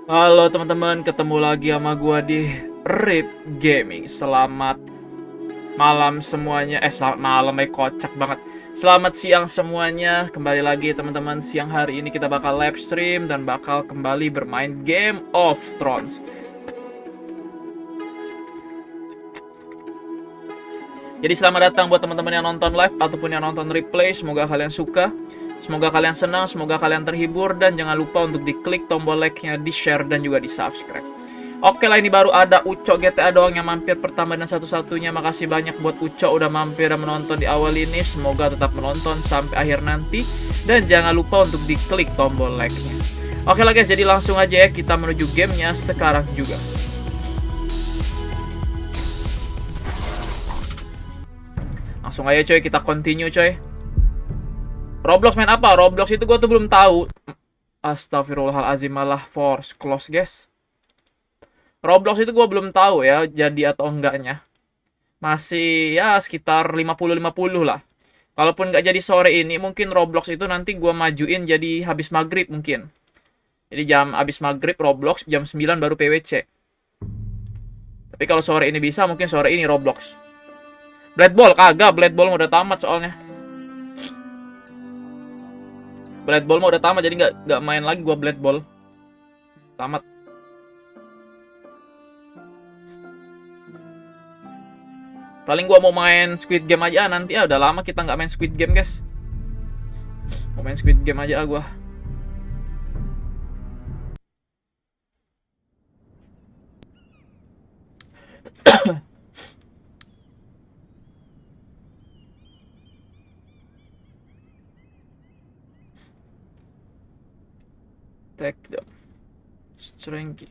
Halo teman-teman, ketemu lagi sama gua di Rip Gaming. Selamat malam semuanya. Selamat malam, kocak banget. Selamat siang semuanya. Kembali lagi teman-teman, siang hari ini kita bakal live stream dan bakal kembali bermain Game of Thrones. Jadi selamat datang buat teman-teman yang nonton live ataupun yang nonton replay. Semoga kalian suka. Semoga kalian senang, semoga kalian terhibur, dan jangan lupa untuk diklik tombol like-nya, di-share, dan juga di-subscribe. Oke lah, ini baru ada Uco GTA doang yang mampir pertama dan satu-satunya. Makasih banyak buat Uco udah mampir dan menonton di awal ini. Semoga tetap menonton sampai akhir nanti. Dan jangan lupa untuk diklik tombol like-nya. Oke lah guys, jadi langsung aja ya kita menuju gamenya sekarang juga. Langsung aja coy, kita continue coy. Roblox main apa? Roblox itu gue tuh belum tahu. Astagfirullahalazim, malah force close guys. Roblox itu gue belum tahu ya jadi atau enggaknya. Masih ya sekitar 50-50 lah. Kalaupun nggak jadi sore ini, mungkin Roblox itu nanti gue majuin jadi habis maghrib mungkin. Jadi jam habis maghrib Roblox, jam 9 baru PWC. Tapi kalau sore ini bisa, mungkin sore ini Roblox. Blade Ball kagak, Blade Ball udah tamat soalnya. Blade Ball udah tamat, jadi nggak main lagi gue Blade Ball. Tamat. Paling gua mau main Squid Game aja nanti ya. Udah lama kita nggak main Squid Game guys. Mau main Squid Game aja gua. Take them. Strength.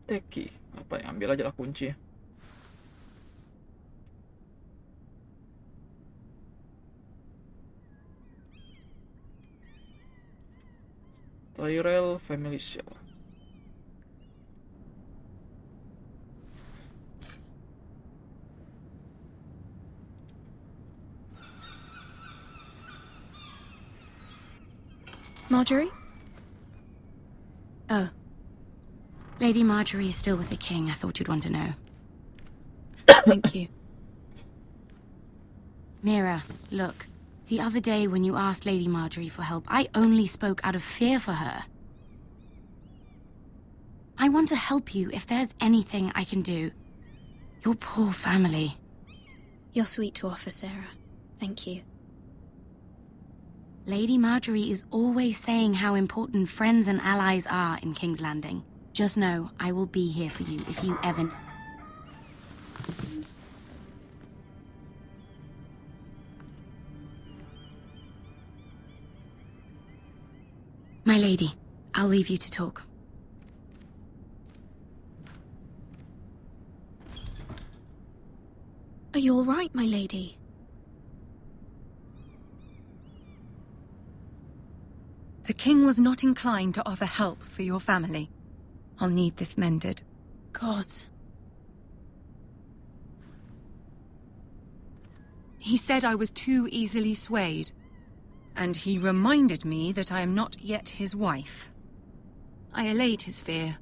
Teki. Apa ya? Ambil aja lah kunci ya. Tyrell Family Shell. Marjorie? Oh. Lady Marjorie is still with the king. I thought you'd want to know. Thank you. Mira, look. The other day when you asked Lady Marjorie for help, I only spoke out of fear for her. I want to help you if there's anything I can do. Your poor family. You're sweet to offer, Sarah. Thank you. Lady Marjorie is always saying how important friends and allies are in King's Landing. Just know, I will be here for you if you ever... My lady, I'll leave you to talk. Are you all right, my lady? The king was not inclined to offer help for your family. I'll need this mended. Gods. He said I was too easily swayed. And he reminded me that I am not yet his wife. I allayed his fear.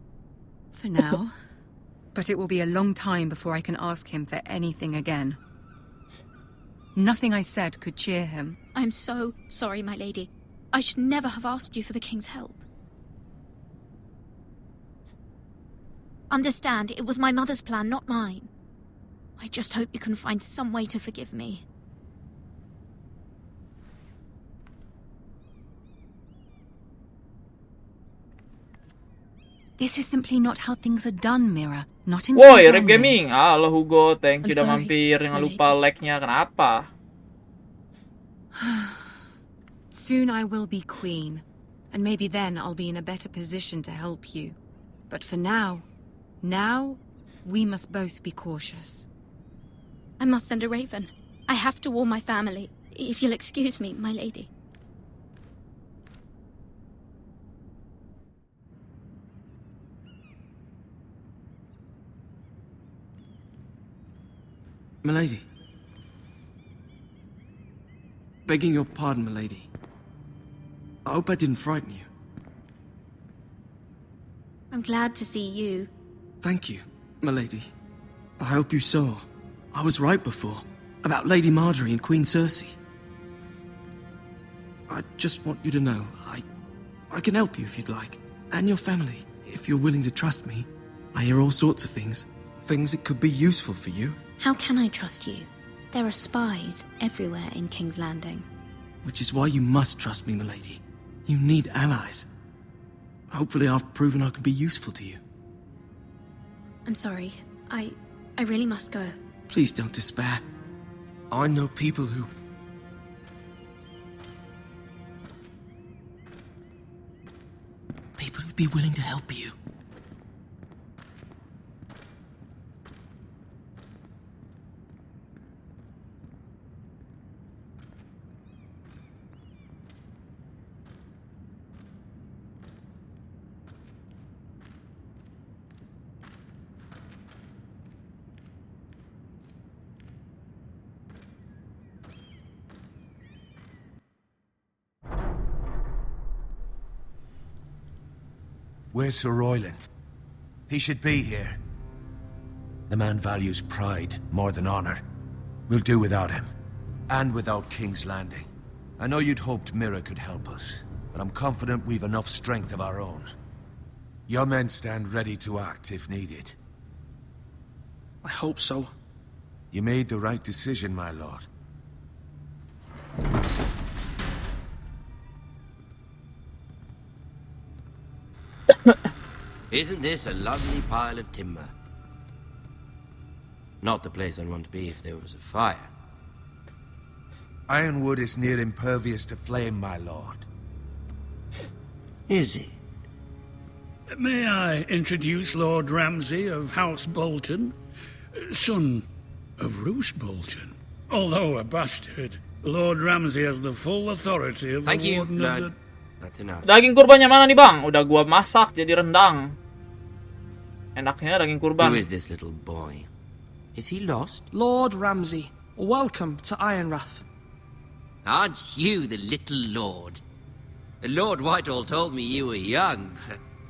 For now. But it will be a long time before I can ask him for anything again. Nothing I said could cheer him. I'm so sorry, my lady. I should never have asked you for the king's help. Understand, it was my mother's plan, not mine. I just hope you can find some way to forgive me. This is simply not how things are done, Mira. Not in Woi, King's Rip Landing. Gaming. Halo Hugo, thank you I'm udah sorry, mampir. Jangan my lupa lady. like-nya. Kenapa? Soon I will be queen, and maybe then I'll be in a better position to help you. But for now, we must both be cautious. I must send a raven. I have to warn my family. If you'll excuse me, my lady. Milady. Begging your pardon, milady. I hope I didn't frighten you. I'm glad to see you. Thank you, milady. I hope you saw. I was right before. About Lady Marjorie and Queen Cersei. I just want you to know, I can help you if you'd like. And your family, if you're willing to trust me. I hear all sorts of things. Things that could be useful for you. How can I trust you? There are spies everywhere in King's Landing. Which is why you must trust me, milady. You need allies. Hopefully I've proven I can be useful to you. I'm sorry. I really must go. Please don't despair. I know people who... People who'd be willing to help you. Where's Sir Royland? He should be here. The man values pride more than honor. We'll do without him. And without King's Landing. I know you'd hoped Mira could help us, but I'm confident we've enough strength of our own. Your men stand ready to act if needed. I hope so. You made the right decision, my lord. Isn't this a lovely pile of timber? Not the place I'd want to be if there was a fire. Ironwood is near impervious to flame, my lord. Is it? May I introduce Lord Ramsay of House Bolton, son of Roose Bolton. Although a bastard, Lord Ramsay has the full authority of Thank the you, Warden of the... Lord. That's enough. Daging kurbannya mana nih bang? Udah gua masak jadi rendang. Enaknya daging kurban. Who is this little boy? Is he lost? Lord Ramsay, welcome to Ironrath. Aren't you the little lord? Lord Whitehall told me you were young.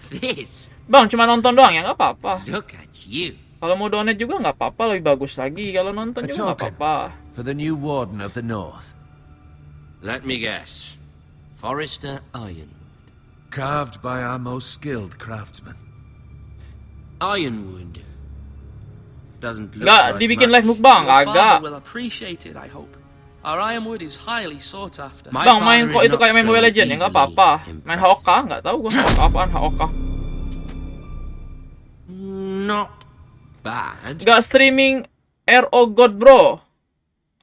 This. Bang, cuma nonton doang ya, nggak apa-apa. Look at you. Kalau mau donate juga nggak apa-apa, lebih bagus lagi. Kalau nonton juga nggak apa-apa. For the new Warden of the North. Let me guess. Forrester Ironwood. Carved by our most skilled craftsmen. Ironwood. Doesn't look Nggak like dibikin much. live mukbang, Your agak. father will appreciate it, I hope. Our ironwood is highly sought after. My Bang, main father kok is itu not kayak main so Mobile Legends ya, nggak easily apa-apa. Main impressed. Haoka, nggak tahu gua Haoka apaan Haoka. Not bad. Nggak streaming RO God bro.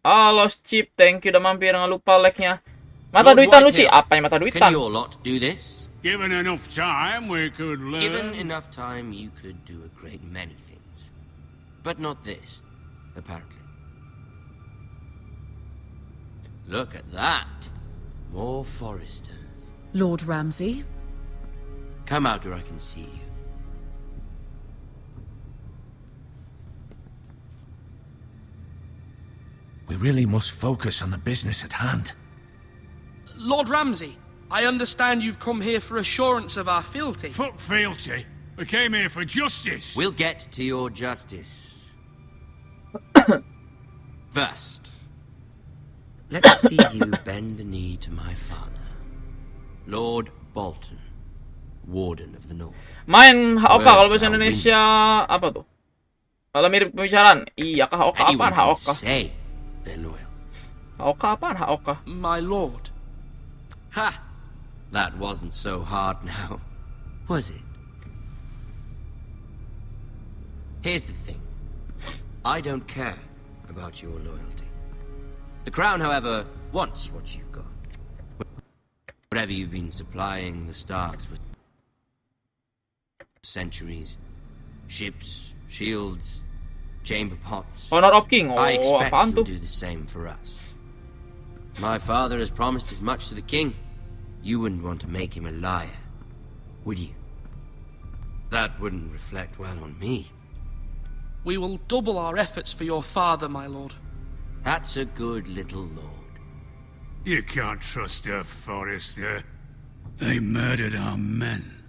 Lost chip, thank you udah mampir, jangan lupa like-nya. Mata Lord duitan lu Ci, Whitehill, apa yang mata Can duitan? your lot do this? Given enough time, we could learn. Given enough time, you could do a great many things. But not this, apparently. Look at that. More foresters. Lord Ramsay? Come out where I can see you. We really must focus on the business at hand. Lord Ramsay, I understand you've come here for assurance of our fealty. Fuck fealty. We came here for justice. We'll get to your justice. First, let's see you bend the knee to my father, Lord Bolton, Warden of the North. Main Haoka kalau bahasa Words are Indonesia apa tuh? Kalau mirip pembicaraan, iya kah Haoka Anyone apaan can Haoka? say they're loyal. Haoka apaan Haoka? My lord. Ha! That wasn't so hard now, was it? Here's the thing. I don't care about your loyalty. The Crown, however, wants what you've got. Whatever you've been supplying the Starks for centuries. Ships, shields, chamber pots. Honor of King, I expect apaan you'll tuh? do the same for us. My father has promised as much to the king. You wouldn't want to make him a liar, would you? That wouldn't reflect well on me. We will double our efforts for your father, my lord. That's a good little lord. You can't trust a Forrester. They murdered our men.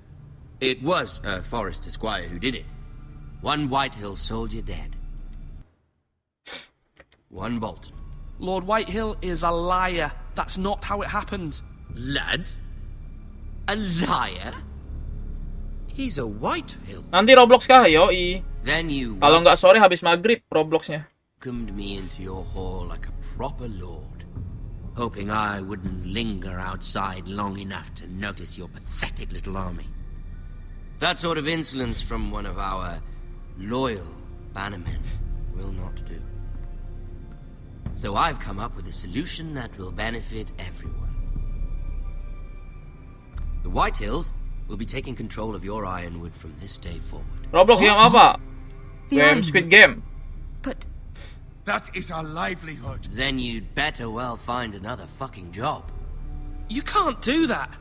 It was a Forrester squire who did it. One Whitehill soldier dead. One Bolton. Lord Whitehill is a liar. That's not how it happened. Lad? A liar? He's a Whitehill. Nanti Roblox kah? Yoi. Then you Kalau nggak sore habis maghrib Robloxnya. welcomed me into your hall like a proper lord, hoping I wouldn't linger outside long enough to notice your pathetic little army. That sort of insolence from one of our loyal bannermen will not do. So I've come up with a solution that will benefit everyone. The Whitehills will be taking control of your ironwood from this day forward. Roblox yang apa? The Game Ironwood. Squid Game. But That is our livelihood. Then you'd better well find another fucking job. You can't do that.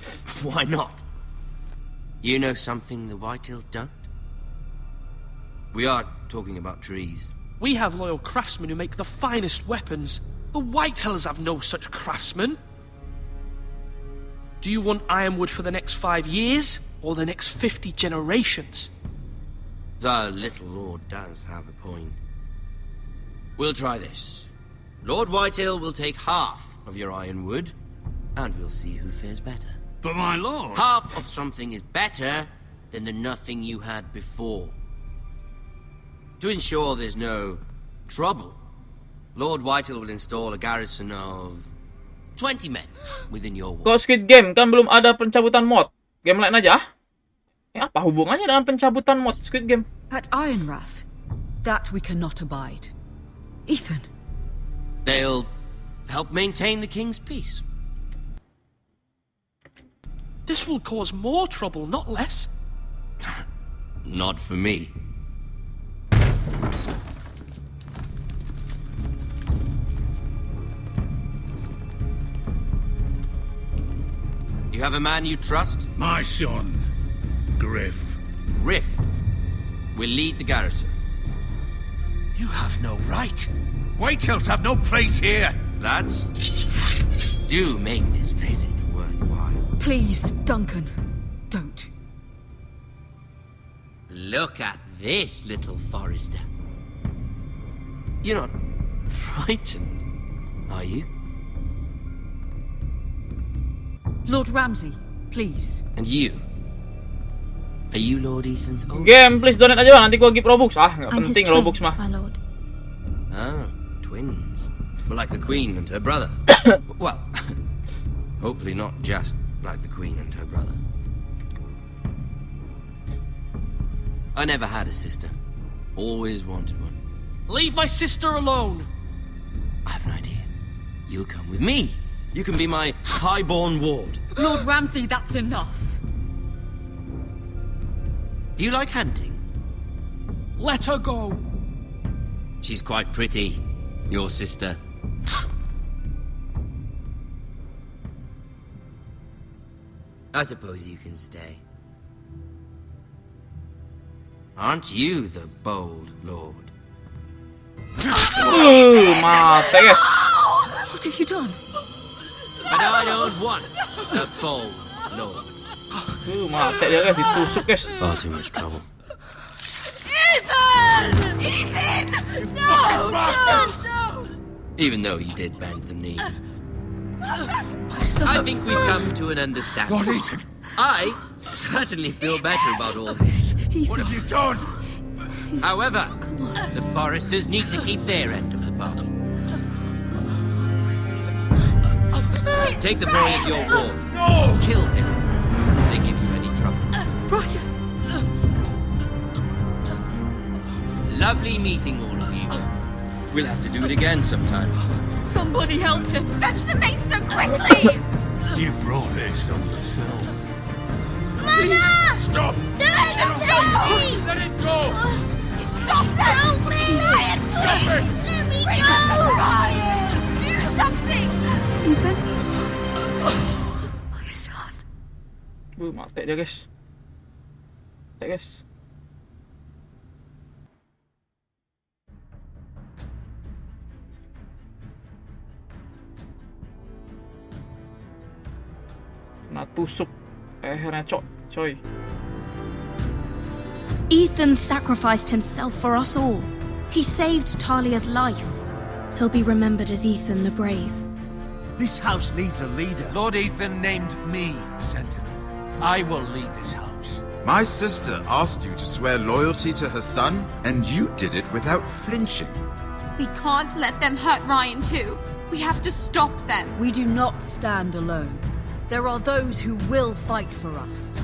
Why not? You know something the Whitehills don't? We are talking about trees. We have loyal craftsmen who make the finest weapons. The Whitehills have no such craftsmen. Do you want ironwood for the next 5 years, or the next 50 generations? The little lord does have a point. We'll try this. Lord Whitehill will take half of your ironwood, and we'll see who fares better. But my lord... Half of something is better than the nothing you had before. To ensure there's no trouble, Lord Whitehill will install a garrison of 20 men within your walls. Kok Squid Game kan belum ada pencabutan mod. Game lain aja. Apa hubungannya dengan pencabutan mod Squid Game? At Ironwrath, that we cannot abide. Ethan. They'll help maintain the king's peace. This will cause more trouble, not less. Not for me. You have a man you trust? My son, Griff. Riff will lead the garrison. You have no right. Whitehills have no place here. Lads, do make this visit worthwhile. Please, Duncan, don't. Look at this, little Forrester. You're not frightened, are you? Lord Ramsay, please. And you? Are you Lord Ethan's old Game, sister? please donate aja lah, nanti gua give Robux. Ah, nggak I'm his penting twin, Robux mah. my lord. Ah, twins. Well, like the Queen and her brother. Well, hopefully not just like the Queen and her brother. I never had a sister. Always wanted one. Leave my sister alone. I have an idea. You'll come with me. You can be my highborn ward. Lord Ramsay, that's enough. Do you like hunting? Let her go. She's quite pretty, your sister. I suppose you can stay. Aren't you the bold lord? Mati guys. What have you done? But I don't want a bold lord. Mati dia guys, ditusuk guys. Far too much trouble. Ethan! Ethan! No! No! Even though you did bend the knee. My son. I think we've come to an understanding. Lord Ethan, I certainly feel better about all this. what have you done? However, the Foresters need to keep their end of the bargain. Take the boy as your ward. No! Kill him if they give you any trouble. Brian! Lovely meeting all of you. We'll have to do it again sometime. Somebody help him! Fetch the mace so quickly! You brought this on yourself. Mama! Stop! Don't let them take me! Let it go! Stop them! Help me! Ryan, Stop please! it! Let me go! Ryan! Do something! Ethan? My son. Mati dia guys. Mati guys. Kena tusuk lehernya coy. Ethan sacrificed himself for us all. He saved Talia's life. He'll be remembered as Ethan the Brave. This house needs a leader. Lord Ethan named me Sentinel. I will lead this house. My sister asked you to swear loyalty to her son, and you did it without flinching. We can't let them hurt Ryan too. We have to stop them. We do not stand alone. There are those who will fight for us.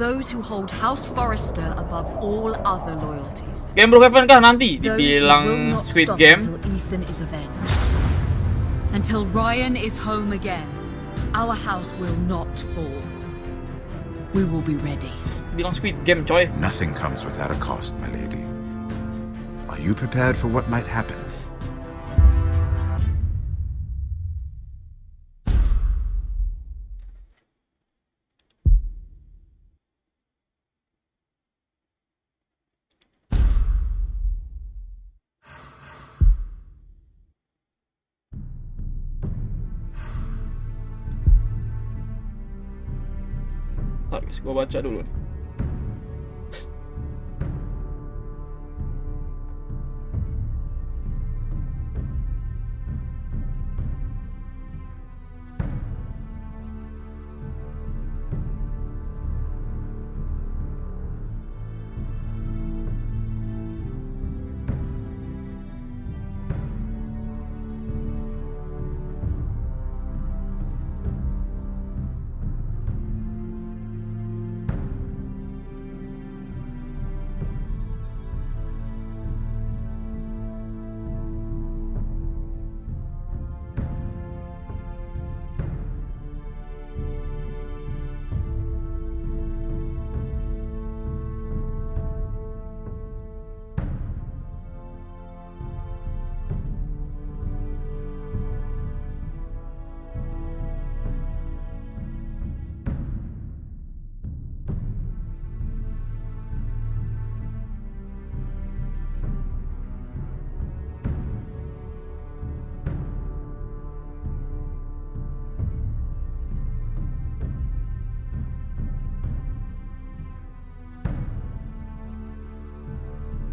Those who hold House Forrester above all other loyalties. Game Brookhaven kah nanti Those who will dibilang not Squid stop Game? until Ethan is avenged. Until Ryan is home again, our house will not fall. We will be ready. Bilang Squid Game, coy. Nothing comes without a cost, my lady. Are you prepared for what might happen? Ntar guys, gua baca dulu nih.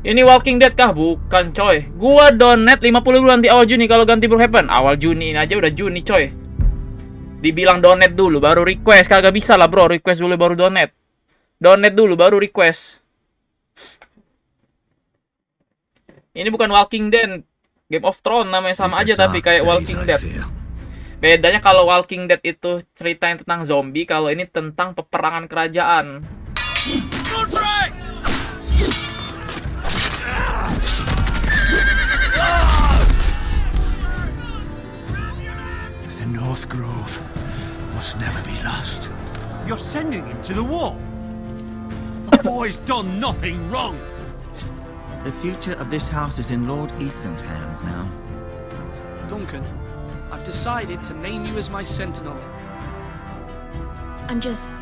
Ini Walking Dead kah? Bukan, coy. Gua donate 50 dulu nanti awal Juni kalau ganti Brookhaven. Awal Juni ini aja udah Juni, coy. Dibilang donate dulu baru request. Kagak bisa lah, bro. Request dulu baru donate. Donate dulu baru request. Ini bukan Walking Dead. Game of Thrones namanya sama aja tapi kayak Walking Dead. Bedanya kalau Walking Dead itu ceritain tentang zombie, kalau ini tentang peperangan kerajaan. The North Grove must never be lost. You're sending him to the wall. The boy's done nothing wrong. The future of this house is in Lord Ethan's hands now. Duncan, I've decided to name you as my sentinel. I'm just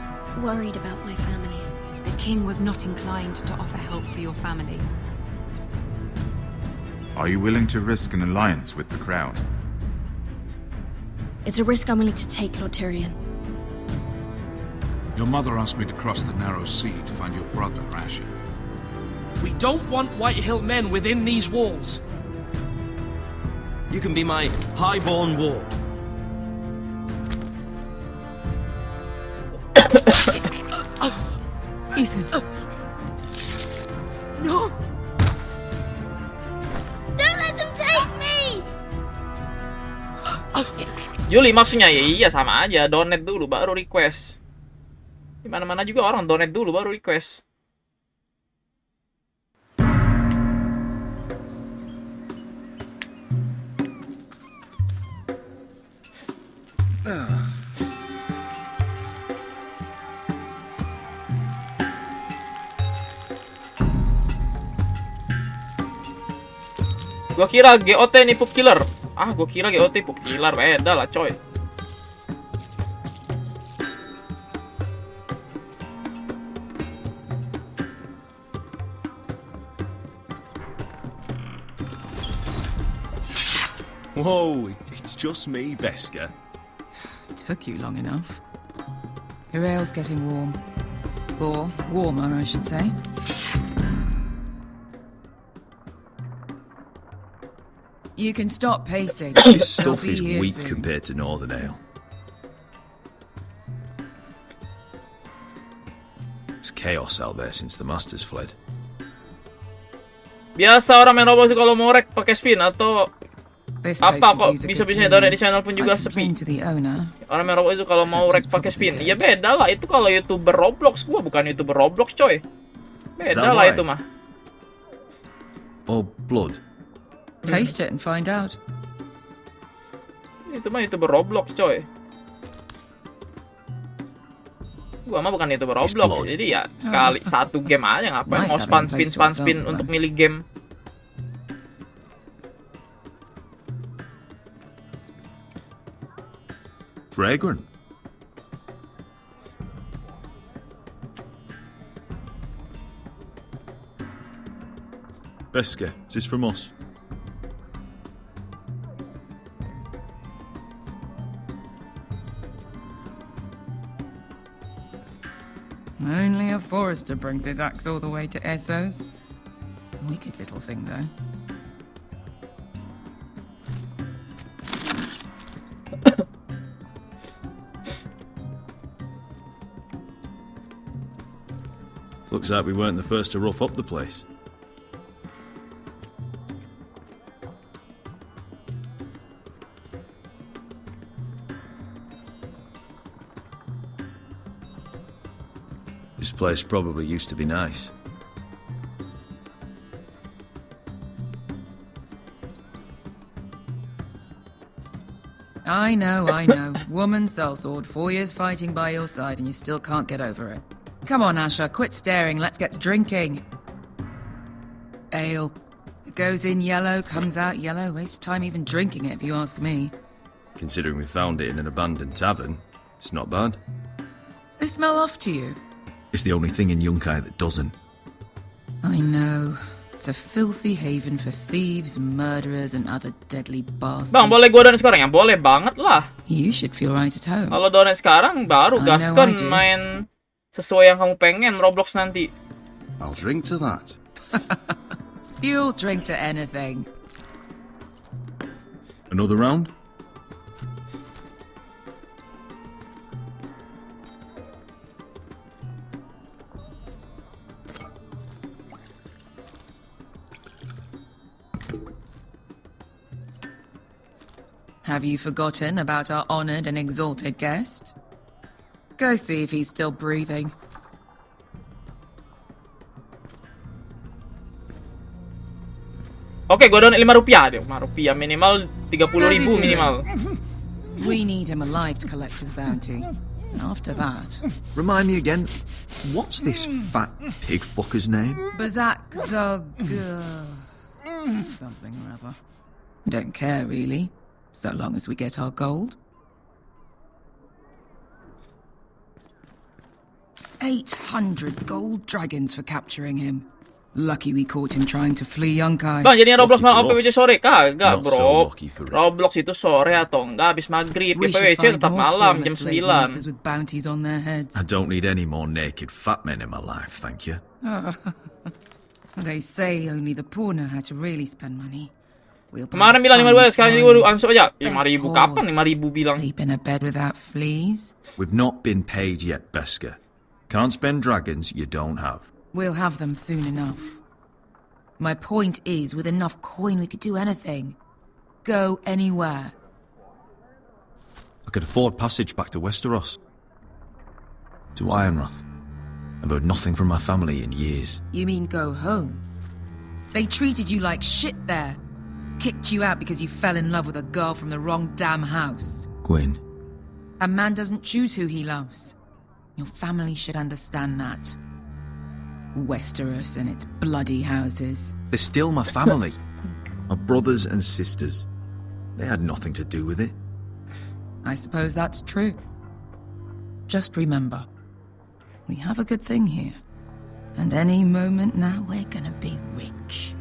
worried about my family. The king was not inclined to offer help for your family. Are you willing to risk an alliance with the crown? It's a risk I'm willing to take, Lord Tyrion. Your mother asked me to cross the narrow sea to find your brother, Asher. We don't want Whitehill men within these walls. You can be my highborn ward. Ethan. No! Don't let them take me! Juli maksudnya ya iya sama aja, donate dulu baru request. Di mana-mana juga orang donate dulu baru request. Gua kira GOT nih pup killer. Ah, gua kira GOT pup killer, beda lah coy. Whoa, it's just me, Beska. Took you long enough. Your ale's getting warm. Or warmer, I should say. You can stop pacing. This They'll stuff be is here weak soon. compared to Northern Ale. It's chaos out there since the Masters fled. Biasa orang main Roblox kalau mau rek pakai spin atau This apa place kok could use a bisa-bisanya good donate di clean. channel pun juga I sepi. complained to the owner. Orang main Roblox itu kalau mau rek pakai spin, ya beda lah. Itu kalau YouTuber Roblox, gua bukan YouTuber Roblox, coy. Beda lah itu mah. Or blood. Taste it and find out. Itu mah YouTuber Roblox, coy. Gua mah bukan YouTuber Roblox, jadi ya sekali satu game aja ngapain mau spin untuk milih game. Fragrant. Beska, is this from us? Only a forester brings his axe all the way to Essos. Wicked little thing, though. Looks like we weren't the first to rough up the place. This place probably used to be nice. I know. Woman sellsword, 4 years fighting by your side and you still can't get over it. Come on, Asher, quit staring, let's get to drinking. Ale. It goes in yellow, comes out yellow. Waste time even drinking it, if you ask me. Considering we found it in an abandoned tavern, it's not bad. They smell off to you. It's the only thing in Yunkai that doesn't. I know. It's a filthy haven for thieves, murderers, and other deadly bastards. Bang, boleh gua donate sekarang ya? Boleh banget lah. You should feel right at home. Kalau donate sekarang baru I gaskan do. main sesuai yang kamu pengen Roblox nanti. I'll drink to that. You'll drink to anything. Another round? Have you forgotten about our honored and exalted guest? Go see if he's still breathing. Oke, gua donate 5 rupiah deh. 5 rupiah minimal 30.000 minimal. We need him alive to collect his bounty. And after that... Remind me again, what's this fat pig fucker's name? Bazak Zog... something or other. Don't care, really. So long as we get our gold. 800 gold dragons for capturing him. Lucky we caught him trying to flee Yunkai. Bang, jadinya Roblox malam PWC sore? Kagak, Not bro. so lucky for it. Roblox itu sore atau enggak habis maghrib. We should PWC find tetap more malam former jam slave 9. masters with bounties on their heads. I don't need any more naked fat men in my life, thank you. They say only the poor know how to really spend money. We'll Kemarin bilang 5.000, sekarang jadi gua answer aja. 5.000 kapan 5.000 bilang? Sleep in a bed without fleas. We've not been paid yet, Beska. Can't spend dragons you don't have. We'll have them soon enough. My point is, with enough coin, we could do anything. Go anywhere. I could afford passage back to Westeros. To Ironrath. I've heard nothing from my family in years. You mean go home? They treated you like shit there. Kicked you out because you fell in love with a girl from the wrong damn house. Gwyn. A man doesn't choose who he loves. Your family should understand that. Westeros and its bloody houses. They're still my family. My brothers and sisters. They had nothing to do with it. I suppose that's true. Just remember, we have a good thing here. And any moment now, we're gonna be rich.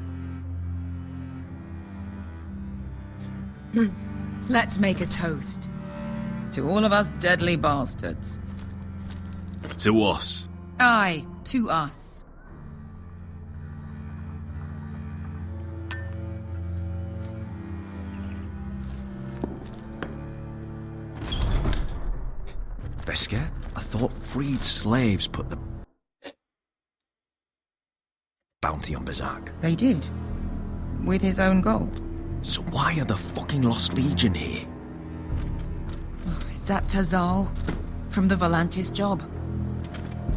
Let's make a toast. To all of us deadly bastards. To us. Aye, to us. Beskar? I thought freed slaves put the bounty on Berserk. They did. With his own gold. So why are the fucking Lost Legion here? Is that Tazal? From the Volantis job?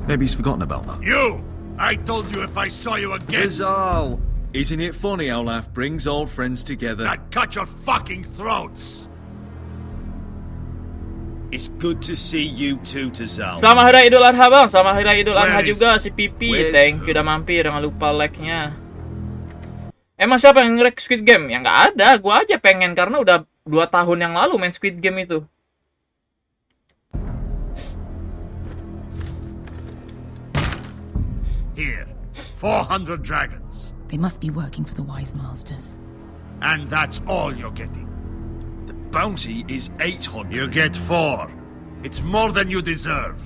Maybe he's forgotten about that. You! I told you if I saw you again... Tazal! Isn't it funny how life brings old friends together? I'd cut your fucking throats! It's good to see you too, Tazal. Selamat Hari Idul Adha bang, selamat Hari Idul Adha Where is- juga si Pipi. where's- Thank you udah mampir, jangan lupa like-nya. Emang siapa yang nge-rek Squid Game? Ya nggak ada, gua aja pengen karena udah 2 tahun yang lalu main Squid Game itu. Here, 400 dragons. They must be working for the Wise Masters. And that's all you're getting. The bounty is 800. You get 4. It's more than you deserve.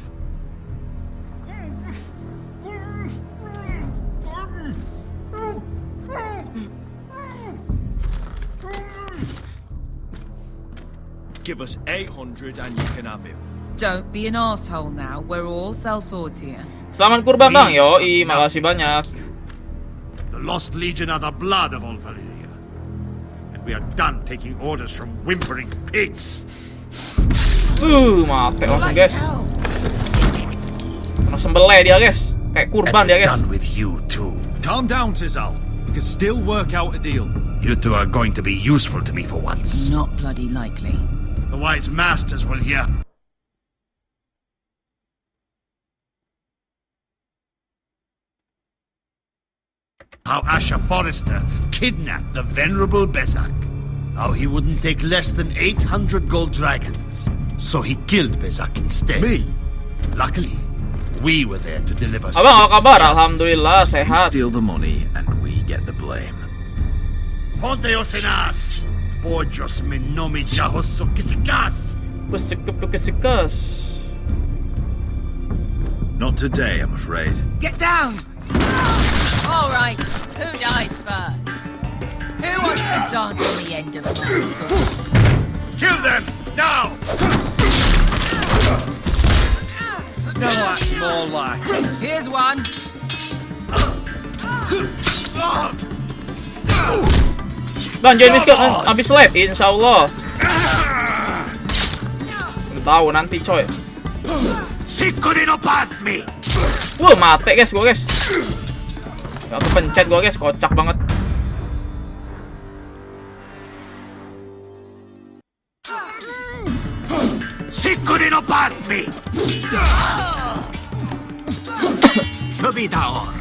Give us 800 and you can have him. Don't be an asshole now. We're all sellswords here. Selamat kurban bang, yoi, makasih banyak. The Lost Legion are the blood of all Valyria. And we are done taking orders from whimpering pigs. Mati langsung guys. Kena sembelih dia guys. Kayak kurban dia guys. Done with you too. Calm down, Tazal. We can still work out a deal. You two are going to be useful to me for once. Not bloody likely. The Wise Masters will hear. How Asher Forrester kidnapped the venerable Bezak. How he wouldn't take less than 800 gold dragons. So he killed Bezak instead. Me? Luckily, we were there to deliver Abang apa kabar? justice. Alhamdulillah You sehat. steal the money and we get the blame. Ponteos en as. Pojos me nomi jahoso kisikas. Kesekas. Not today, I'm afraid. Get down! All right, who dies first? Who wants to dance on the end of my sword? Kill them now! No, that's more like it. Here's one. Bang join Discord abis live insyaallah. Tahu nanti coy. Sikurino pass me. Wah mati guys gua guys. Gak kepencet gua guys, kocak banget. Sikurino pass me. Kabitaor.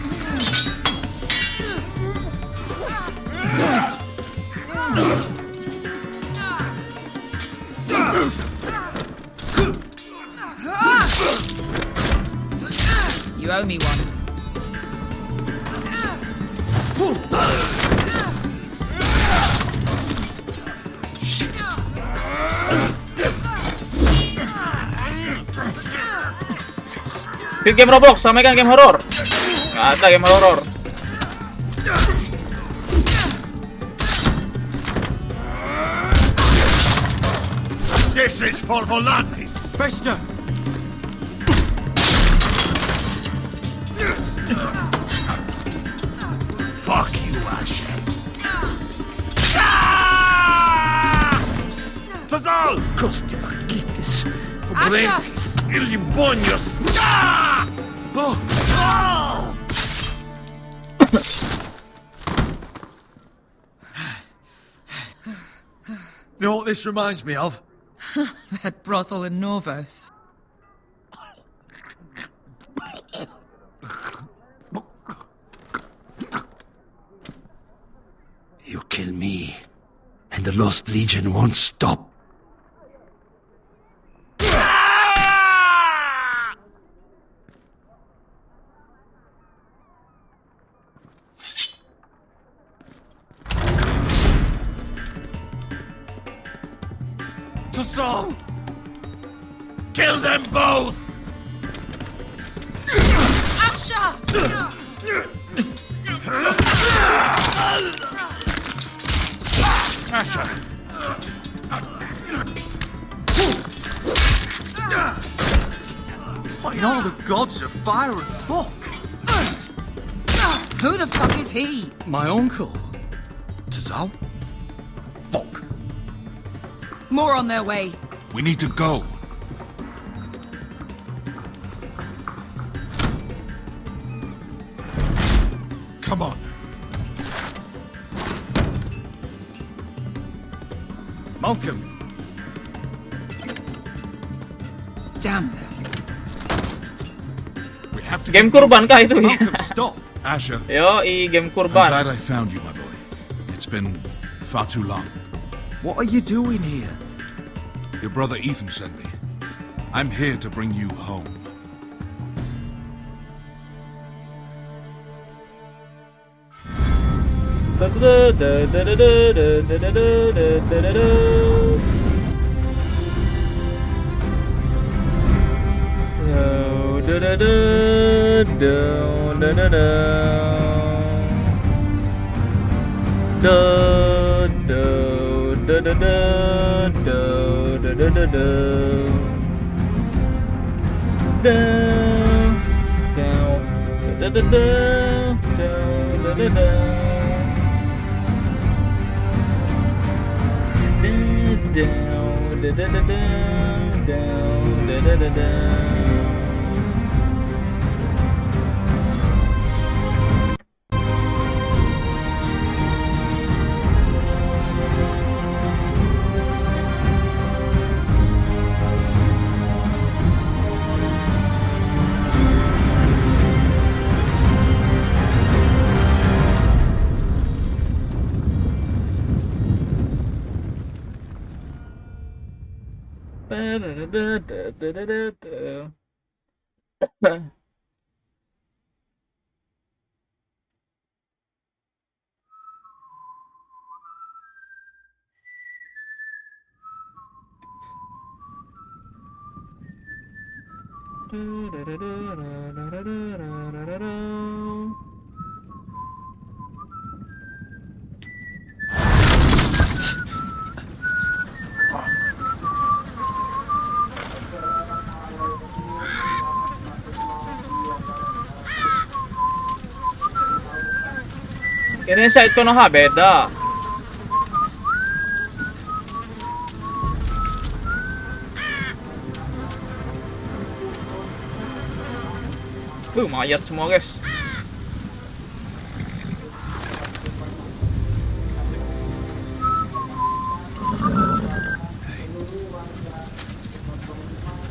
You owe me one. Shit. Speed game Roblox, sampaikan game horor. Gak ada game horor. This is for Volantis. Beskar! Fuck you, Asher. Tazal! Kostivakitis. Pobrenkis. Ilimbonios. Oh. You know what this reminds me of? That brothel in Norvos. You kill me, and the Lost Legion won't stop. Tazal! Kill them both! Asher! Asher! What in all the gods of fire and fuck? Who the fuck is he? My uncle. Tazal? Fuck. More on their way. We need to go. Come on. Malcolm. Damn. We have to Game kurban kah itu? Malcolm, stop. Asher. Yoi, game I'm kurban. glad I found you, my boy. It's been far too long. What are you doing here? Your brother Ethan sent me. I'm here to bring you home. Ini side Konoha beda. Mayat semua, guys.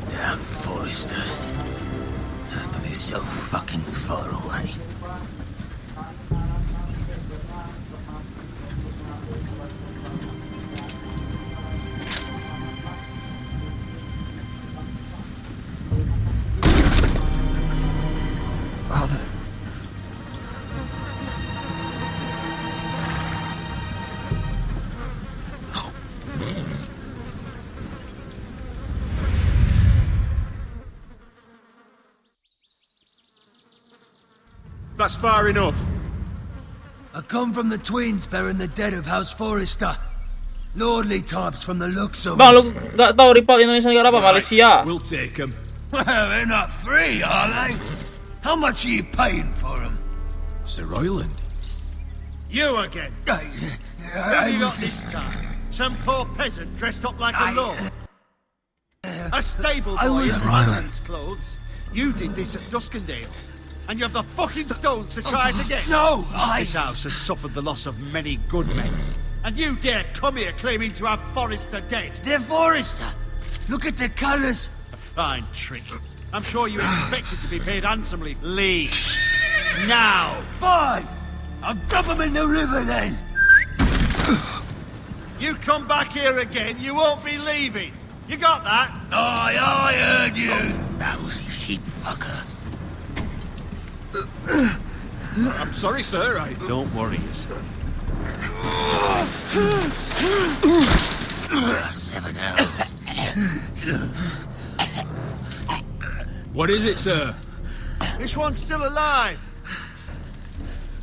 Damn foresters. They're so fucking far away. Father. That's far enough. I come from the twins bearing the dead of House Forrester. Lordly types from the looks of Bang, lu gak tau rival Indonesia negara apa? Malaysia. We'll take them. Well, they're not free, are they? How much are you paying for them? Sir Royland. You again. Who have you got this time? Some poor peasant dressed up like a lord? A stable boy in Ryland's clothes? You did this at Duskendale. And you have the fucking stones to try it again? No, This house has suffered the loss of many good men. And you dare come here claiming to have Forrester dead? They're Forrester. Look at the colours. A fine trick. I'm sure you expected to be paid handsomely. Leave. Now. Fine. I'll dump them in the river then. You come back here again, you won't be leaving. You got that? Aye, I heard you. Lousy sheep fucker. I'm sorry, sir. Don't worry yourself. 7 hours. What is it, sir? This one's still alive.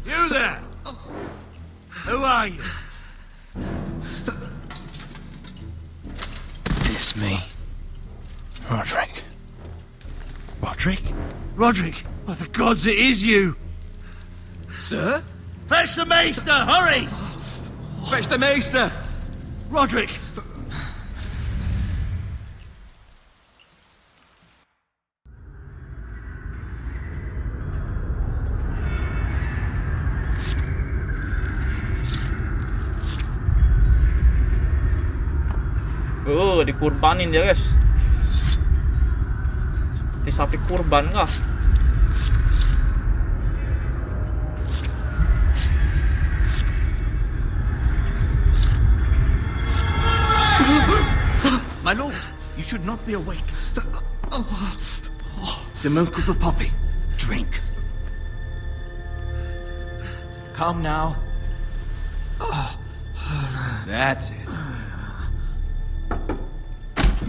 You there? Who are you? It's me. Roderick. Roderick? Roderick! By the gods, it is you! Sir? Fetch the maester, hurry! Fetch the maester! Roderick! Dikurbanin dia, guys. Seperti sapi kurban kah? My lord, you should not be awake. The milk of the poppy. Drink. Calm now. That's it.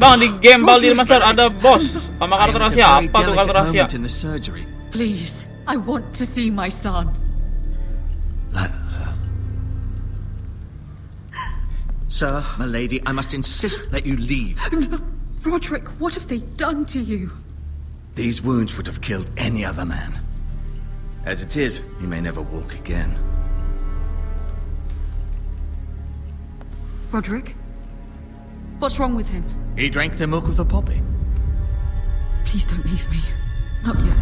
Bang, di game Baldir Masar ada bos sama karakter rahasia. Apa tuh karakter rahasia? Please, I want to see my son. Let her. Sir, my lady, I must insist that you leave. No, Roderick, what have they done to you? These wounds would have killed any other man. As it is, he may never walk again. Roderick? What's wrong with him? He drank the milk of the poppy. Please don't leave me. Not yet.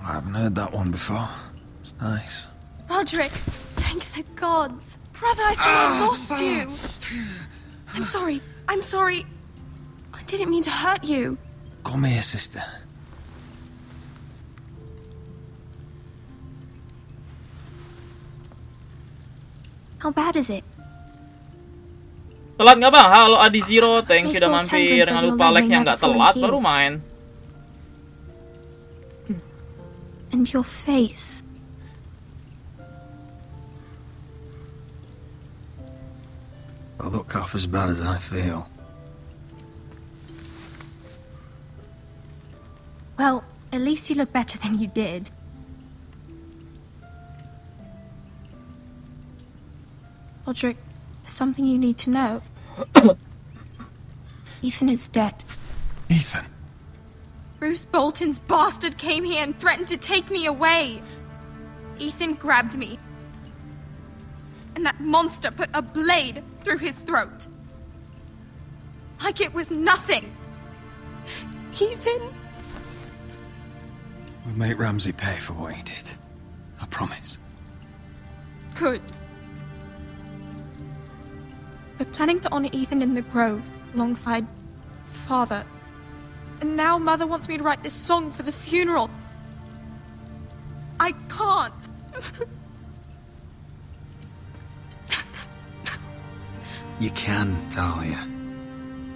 I haven't heard that one before. It's nice. Roderick, thank the gods. Brother, I thought I lost you. I'm sorry. I'm sorry. I didn't mean to hurt you. Come here, sister. How bad is it? Telat nggak bang? Halo Adi Zero, thank you udah mampir. Jangan lupa like-nya nggak telat baru main. And your face. I look half as bad as I feel. Well, at least you look better than you did. Roderick, there's something you need to know. Ethan is dead. Ethan? Bruce Bolton's bastard came here and threatened to take me away. Ethan grabbed me. And that monster put a blade through his throat. Like it was nothing. Ethan? We'll make Ramsay pay for what he did. I promise. Good. We're planning to honor Ethan in the grove alongside Father. And now Mother wants me to write this song for the funeral. I can't. You can, Talia.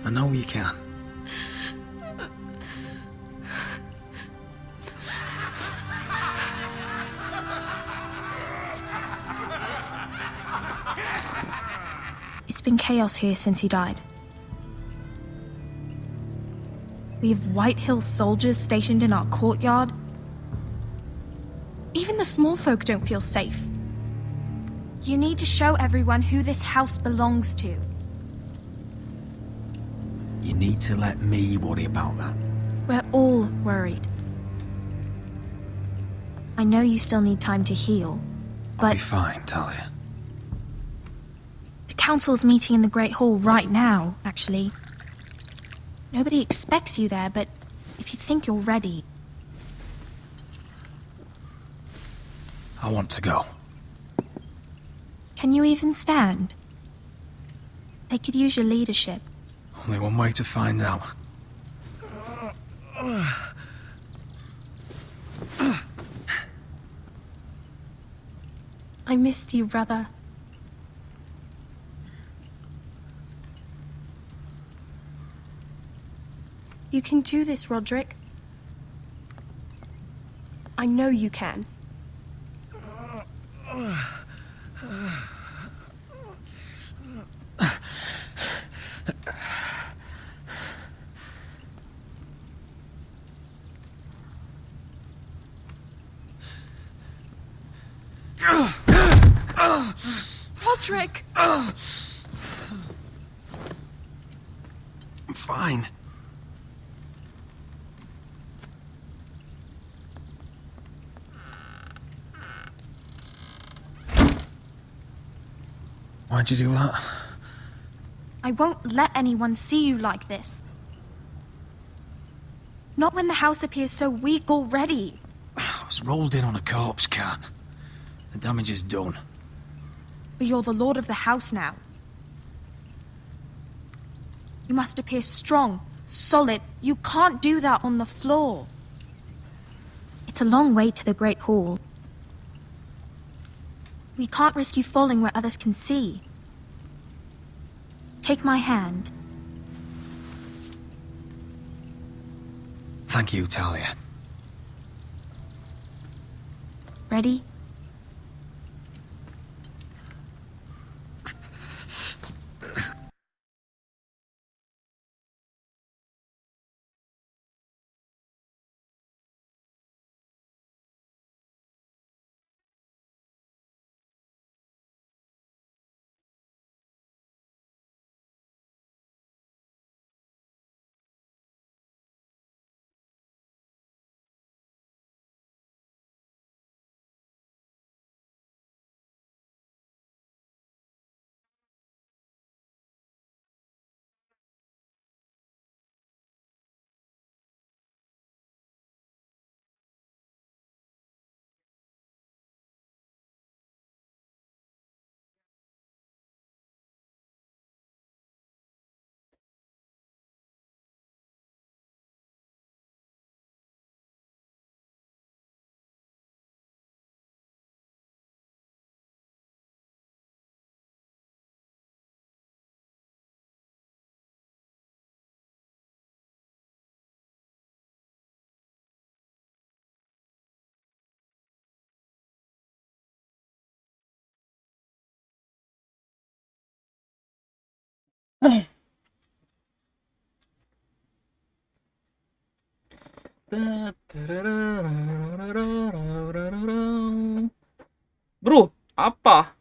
I know you can. It's been chaos here since he died. We have White Hill soldiers stationed in our courtyard. Even the small folk don't feel safe. You need to show everyone who this house belongs to. You need to let me worry about that. We're all worried. I know you still need time to heal, I'll but be fine, Talia. the council's meeting in the Great Hall right now, actually. Nobody expects you there, but if you think you're ready... I want to go. Can you even stand? They could use your leadership. Only one way to find out. I missed you, brother. You can do this, Roderick. I know you can. Roderick! I'm fine. Why'd you do that? I won't let anyone see you like this. Not when the house appears so weak already. I was rolled in on a corpse cart. The damage is done. But you're the lord of the house now. You must appear strong, solid. You can't do that on the floor. It's a long way to the Great Hall. We can't risk you falling where others can see. Take my hand. Thank you, Talia. Ready? Bro, apa?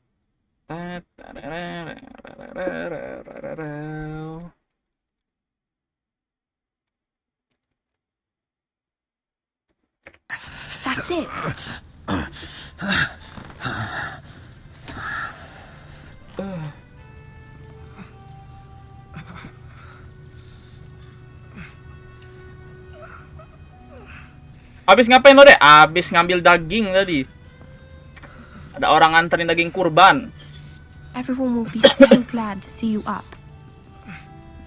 That's it. Abis ngapain lo, Dek? Abis ngambil daging tadi. Ada orang nganterin daging kurban. Everyone will be so glad to see you up.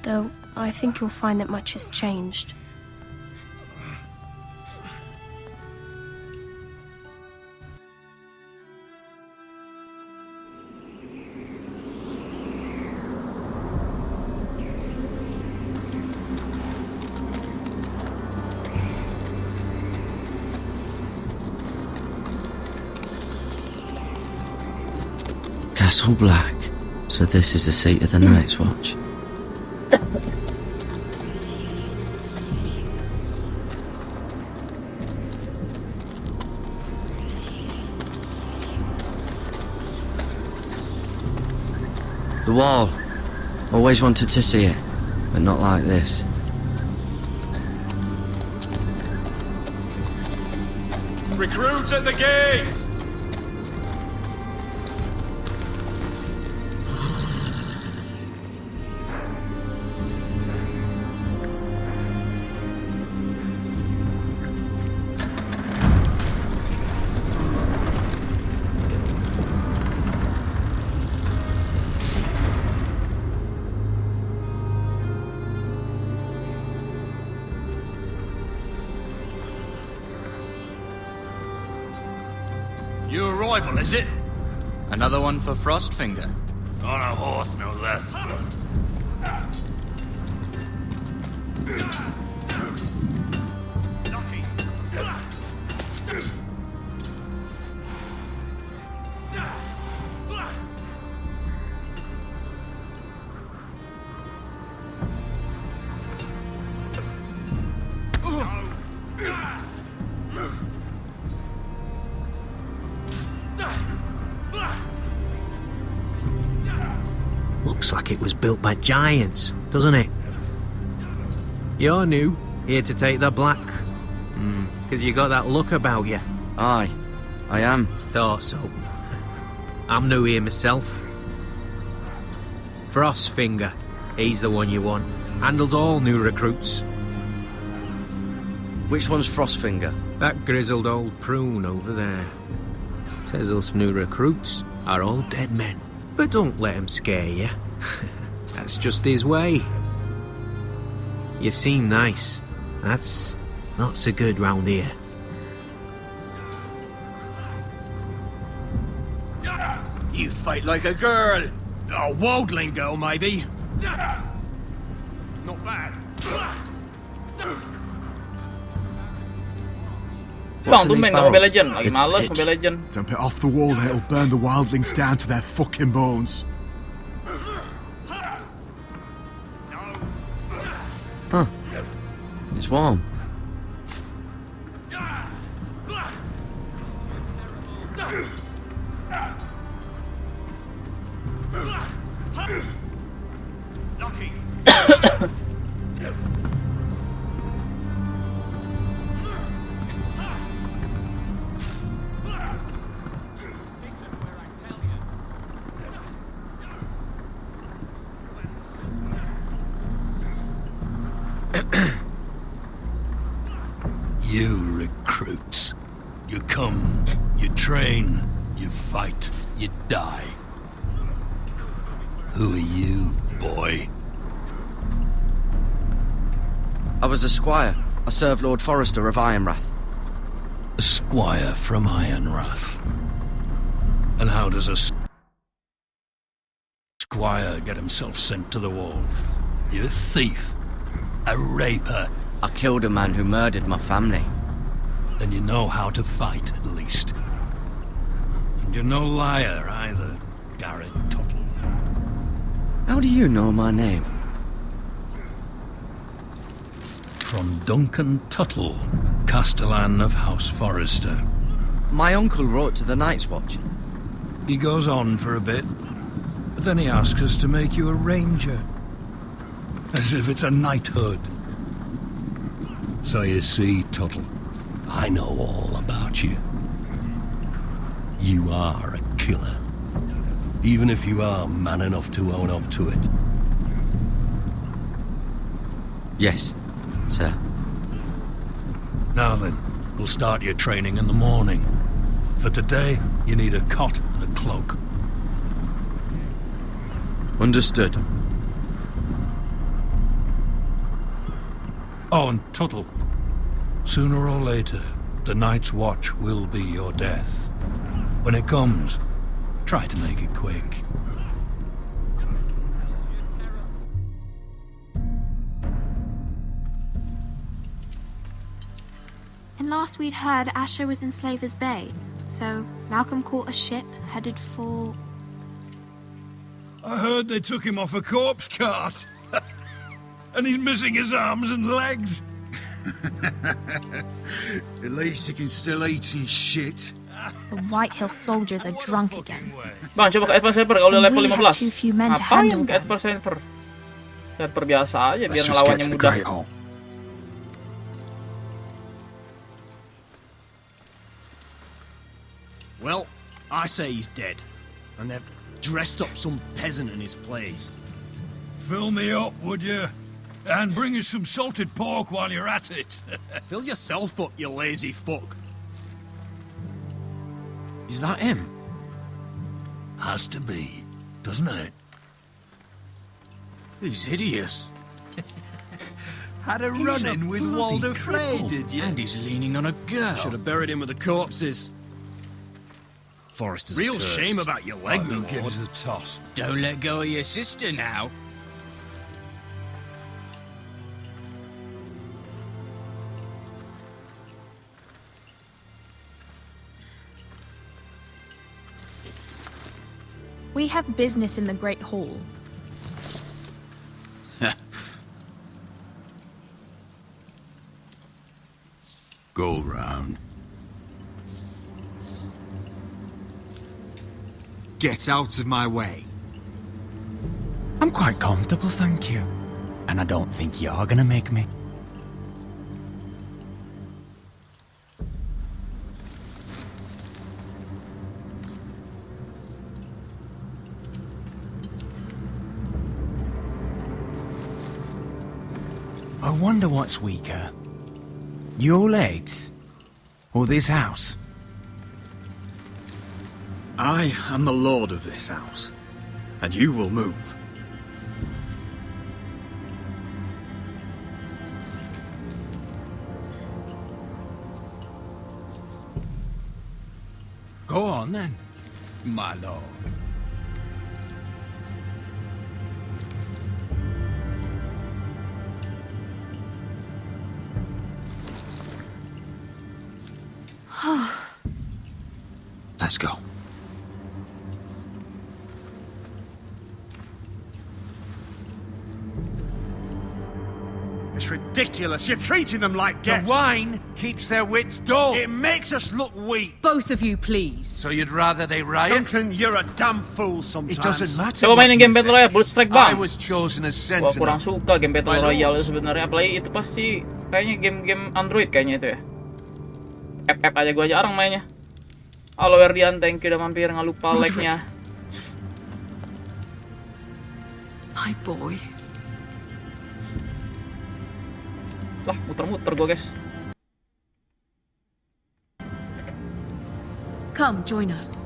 Though, I think you'll find that much has changed. Castle Black. So this is the seat of the Night's Watch. The wall. Always wanted to see it, but not like this. Recruits at the gate! New arrival, is it? Another one for Frostfinger. On a horse, no less. Looks like it was built by giants, doesn't it? You're new, here to take the black. Because you got that look about you. Aye, I am. Thought so. I'm new here myself. Frostfinger, he's the one you want. Handles all new recruits. Which one's Frostfinger? That grizzled old prune over there. Says us new recruits are all dead men. But don't let him scare you. That's just his way. You seem nice. That's not so good round here. You fight like a girl. A wildling girl, maybe. Not bad. Bang, tumben nggak Mobile Legend. Lagi males Mobile Legend. Dump it off the wall and it'll burn the wildlings down to their fucking bones. Huh. It's warm. You recruits. You come, you train, you fight, you die. Who are you, boy? I was a squire. I served Lord Forrester of Ironrath. A squire from Ironrath. And how does a squire get himself sent to the wall? You thief. A raper. I killed a man who murdered my family. Then you know how to fight, at least. And you're no liar, either, Garrett Tuttle. How do you know my name? From Duncan Tuttle, Castellan of House Forrester. My uncle wrote to the Night's Watch. He goes on for a bit, but then he asks us to make you a ranger. As if it's a knighthood. So you see, Tuttle, I know all about you. You are a killer. Even if you are man enough to own up to it. Yes, sir. Now then, we'll start your training in the morning. For today, you need a cot and a cloak. Understood. Oh, and Tuttle, sooner or later, the Night's Watch will be your death. When it comes, try to make it quick. And last we'd heard Asher was in Slaver's Bay, so Malcolm caught a ship headed for... I heard they took him off a corpse cart. And he's missing his arms and legs. At least he can still eat and shit. The White Hill soldiers are drunk again. Bang, coba ke advance server kalau udah level We have 15. too few men to Ngapain handle ke them. advance server? Server biasa aja biar Let's just get ngelawannya to the mudah. Great Hall. Well, I say he's dead. And they've dressed up some peasant in his place. Fill me up, would you? And bring us some salted pork while you're at it. Fill yourself up, you lazy fuck. Is that him? Has to be, doesn't it? He's hideous. Had a He's run-in a with bloody Walder Frey, cripple. did you? And he's leaning on a girl. Should have buried him with the corpses. Forrester's Real cursed. shame about your leg, We'll my give lord. it a toss. Don't let go of your sister now. We have business in the Great Hall. Go round. Get out of my way. I'm quite comfortable, thank you. And I don't think you're gonna make me. I wonder what's weaker. Your legs? Or this house? I am the lord of this house, and you will move. Go on then, my lord. Let's go. It's ridiculous. You're treating them like The guests. wine keeps their wits dull. It makes us look weak. Both of you, please. So you'd rather they riot? Duncan, you're a damn fool sometimes. It doesn't matter. Coba mainin game Battle Royale, Bullet Strike I bang. was chosen as Gua kurang sentinel. suka game Battle My Royale lord. sebenarnya, apalagi itu pasti kayaknya game-game Android kayaknya itu ya. FF aja gua jarang mainnya. Halo Erdian, thank you udah mampir, nggak lupa like-nya. My boy. Lah, muter-muter gua, guys. Come, join us.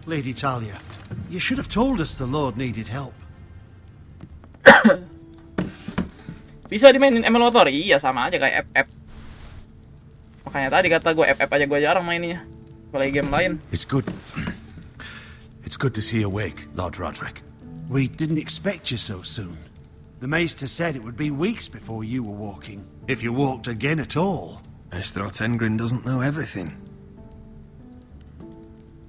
Lady Talia, you should have told us the Lord needed help. Bisa dimainin emulator? Iya, sama aja kayak FF. Makanya tadi kata gue FF aja gue jarang mainnya. Apalagi game lain. It's good. It's good to see you awake, Lord Roderick. We didn't expect you so soon. The Maester said it would be weeks before you were walking, if you walked again at all. Maester Otengrin doesn't know everything.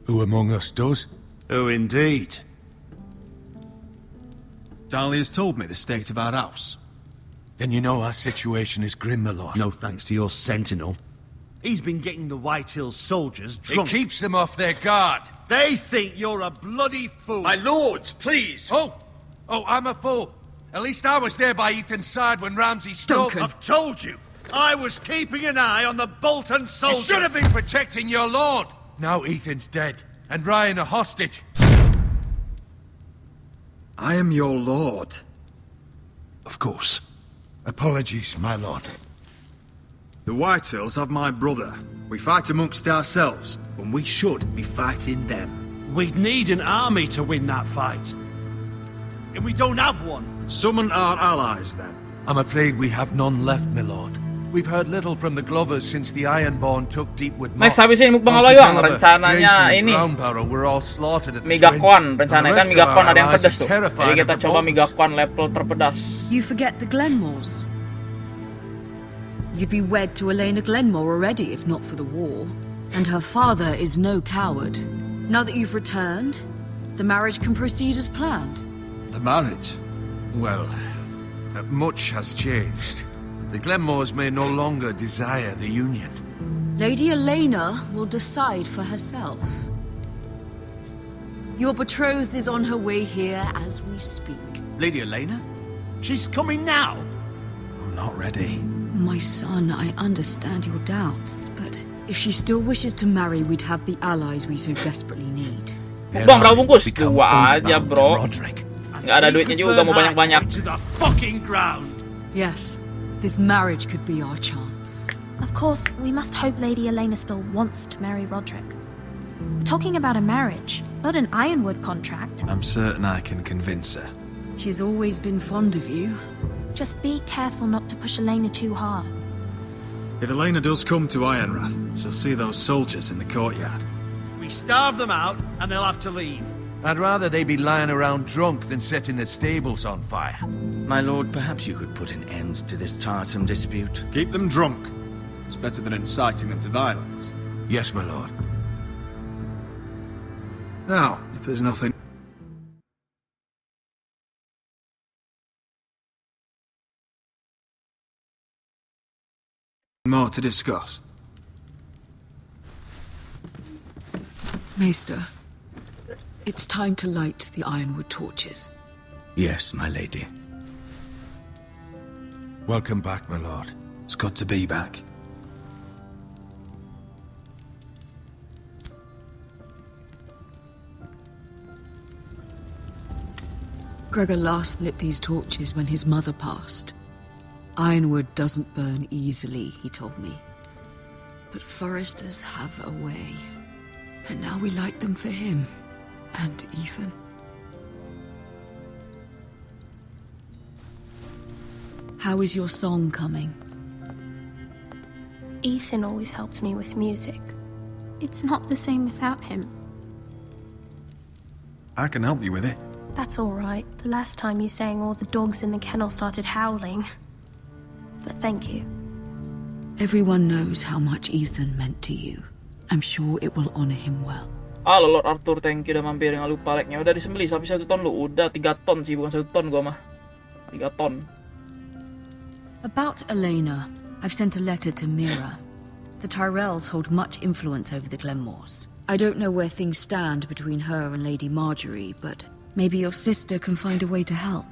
Who among us does? Oh, indeed. Dahlia's told me the state of our house. Then you know our situation is grim, my lord. No thanks to your sentinel. He's been getting the White Hill soldiers drunk. It keeps them off their guard. They think you're a bloody fool. My lords, please. Oh, I'm a fool. At least I was there by Ethan's side when Ramsay stole. I've told you. I was keeping an eye on the Bolton You soldiers. should have been protecting your lord. Now Ethan's dead, and Ryan a hostage. I am your lord. Of course. Apologies, my lord. The Whitehills have my brother. We fight amongst ourselves, when we should be fighting them. We'd need an army to win that fight. And we don't have one. Summon our allies, then. I'm afraid we have none left, my lord. We've heard little from the Glovers since the Ironborn took Deepwood Moss. Next habis ini mukbang Moses Aloyang, Oliver, rencananya Grayson, ini Brownbarrow were all slaughtered at the Migakon, Twins. rencananya kan And the rest of Migakon our ada yang allies pedas are tuh. terrified Jadi of kita the coba Boltons. Migakon level terpedas. You forget the Glenmores. You'd be wed to Elena Glenmore already if not for the war. And her father is no coward. Now that you've returned, the marriage can proceed as planned. The marriage? Well, much has changed. The Glenmores may no longer desire the union. Lady Elena will decide for herself. Your betrothed is on her way here as we speak. Lady Elena? She's coming now. I'm not ready. My son, I understand your doubts, but if she still wishes to marry, we'd have the allies we so desperately need. Bang, berapa bungkus? Dua aja, bro. Nggak ada duitnya juga, mau banyak-banyak. To the fucking ground. Yes, this marriage could be our chance. Of course, we must hope Lady Elena still wants to marry Roderick. We're talking about a marriage, not an ironwood contract. I'm certain I can convince her. She's always been fond of you. Just be careful not to push Elena too hard. If Elena does come to Ironrath, she'll see those soldiers in the courtyard. We starve them out, and they'll have to leave. I'd rather they be lying around drunk than setting the stables on fire. My lord, perhaps you could put an end to this tiresome dispute. Keep them drunk. It's better than inciting them to violence. Yes, my lord. Now, if there's nothing... more to discuss. Maester, it's time to light the ironwood torches. Yes, my lady. Welcome back, my lord. It's good to be back. Gregor last lit these torches when his mother passed. Ironwood doesn't burn easily, he told me. But foresters have a way. And now we light them for him. And Ethan. How is your song coming? Ethan always helps me with music. It's not the same without him. I can help you with it. That's all right. The last time you sang, all the dogs in the kennel started howling. But thank you. Everyone knows how much Ethan meant to you. I'm sure it will honor him well. Halo Lord Arthur, thank you udah mampir. Nggak lupa like-nya. Udah disembelih sapi 1 ton lu. Udah 3 ton sih, bukan 1 ton gua mah. 3 ton. About Elena, I've sent a letter to Mira. The Tyrells hold much influence over the Glenmores. I don't know where things stand between her and Lady Marjorie, but maybe your sister can find a way to help.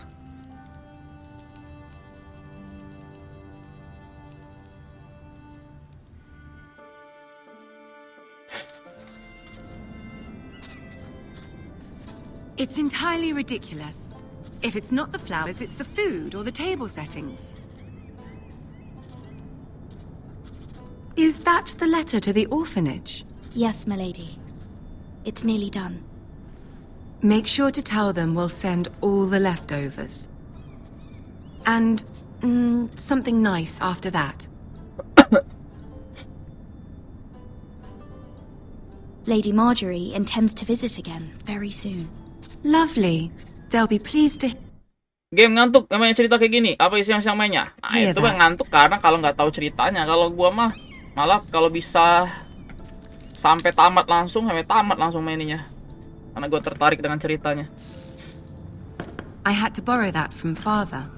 It's entirely ridiculous. If it's not the flowers, it's the food or the table settings. Is that the letter to the orphanage? Yes, my lady. It's nearly done. Make sure to tell them we'll send all the leftovers. And something nice after that. Lady Marjorie intends to visit again very soon. Lovely. They'll be pleased to... Game ngantuk, namanya cerita kayak gini. Apa siang-siang mainnya? Nah, Iya, itu kan ngantuk karena kalau nggak tahu ceritanya. Kalau gua mah malah kalau bisa sampai tamat langsung maininya. Karena gua tertarik dengan ceritanya. I had to borrow that from father.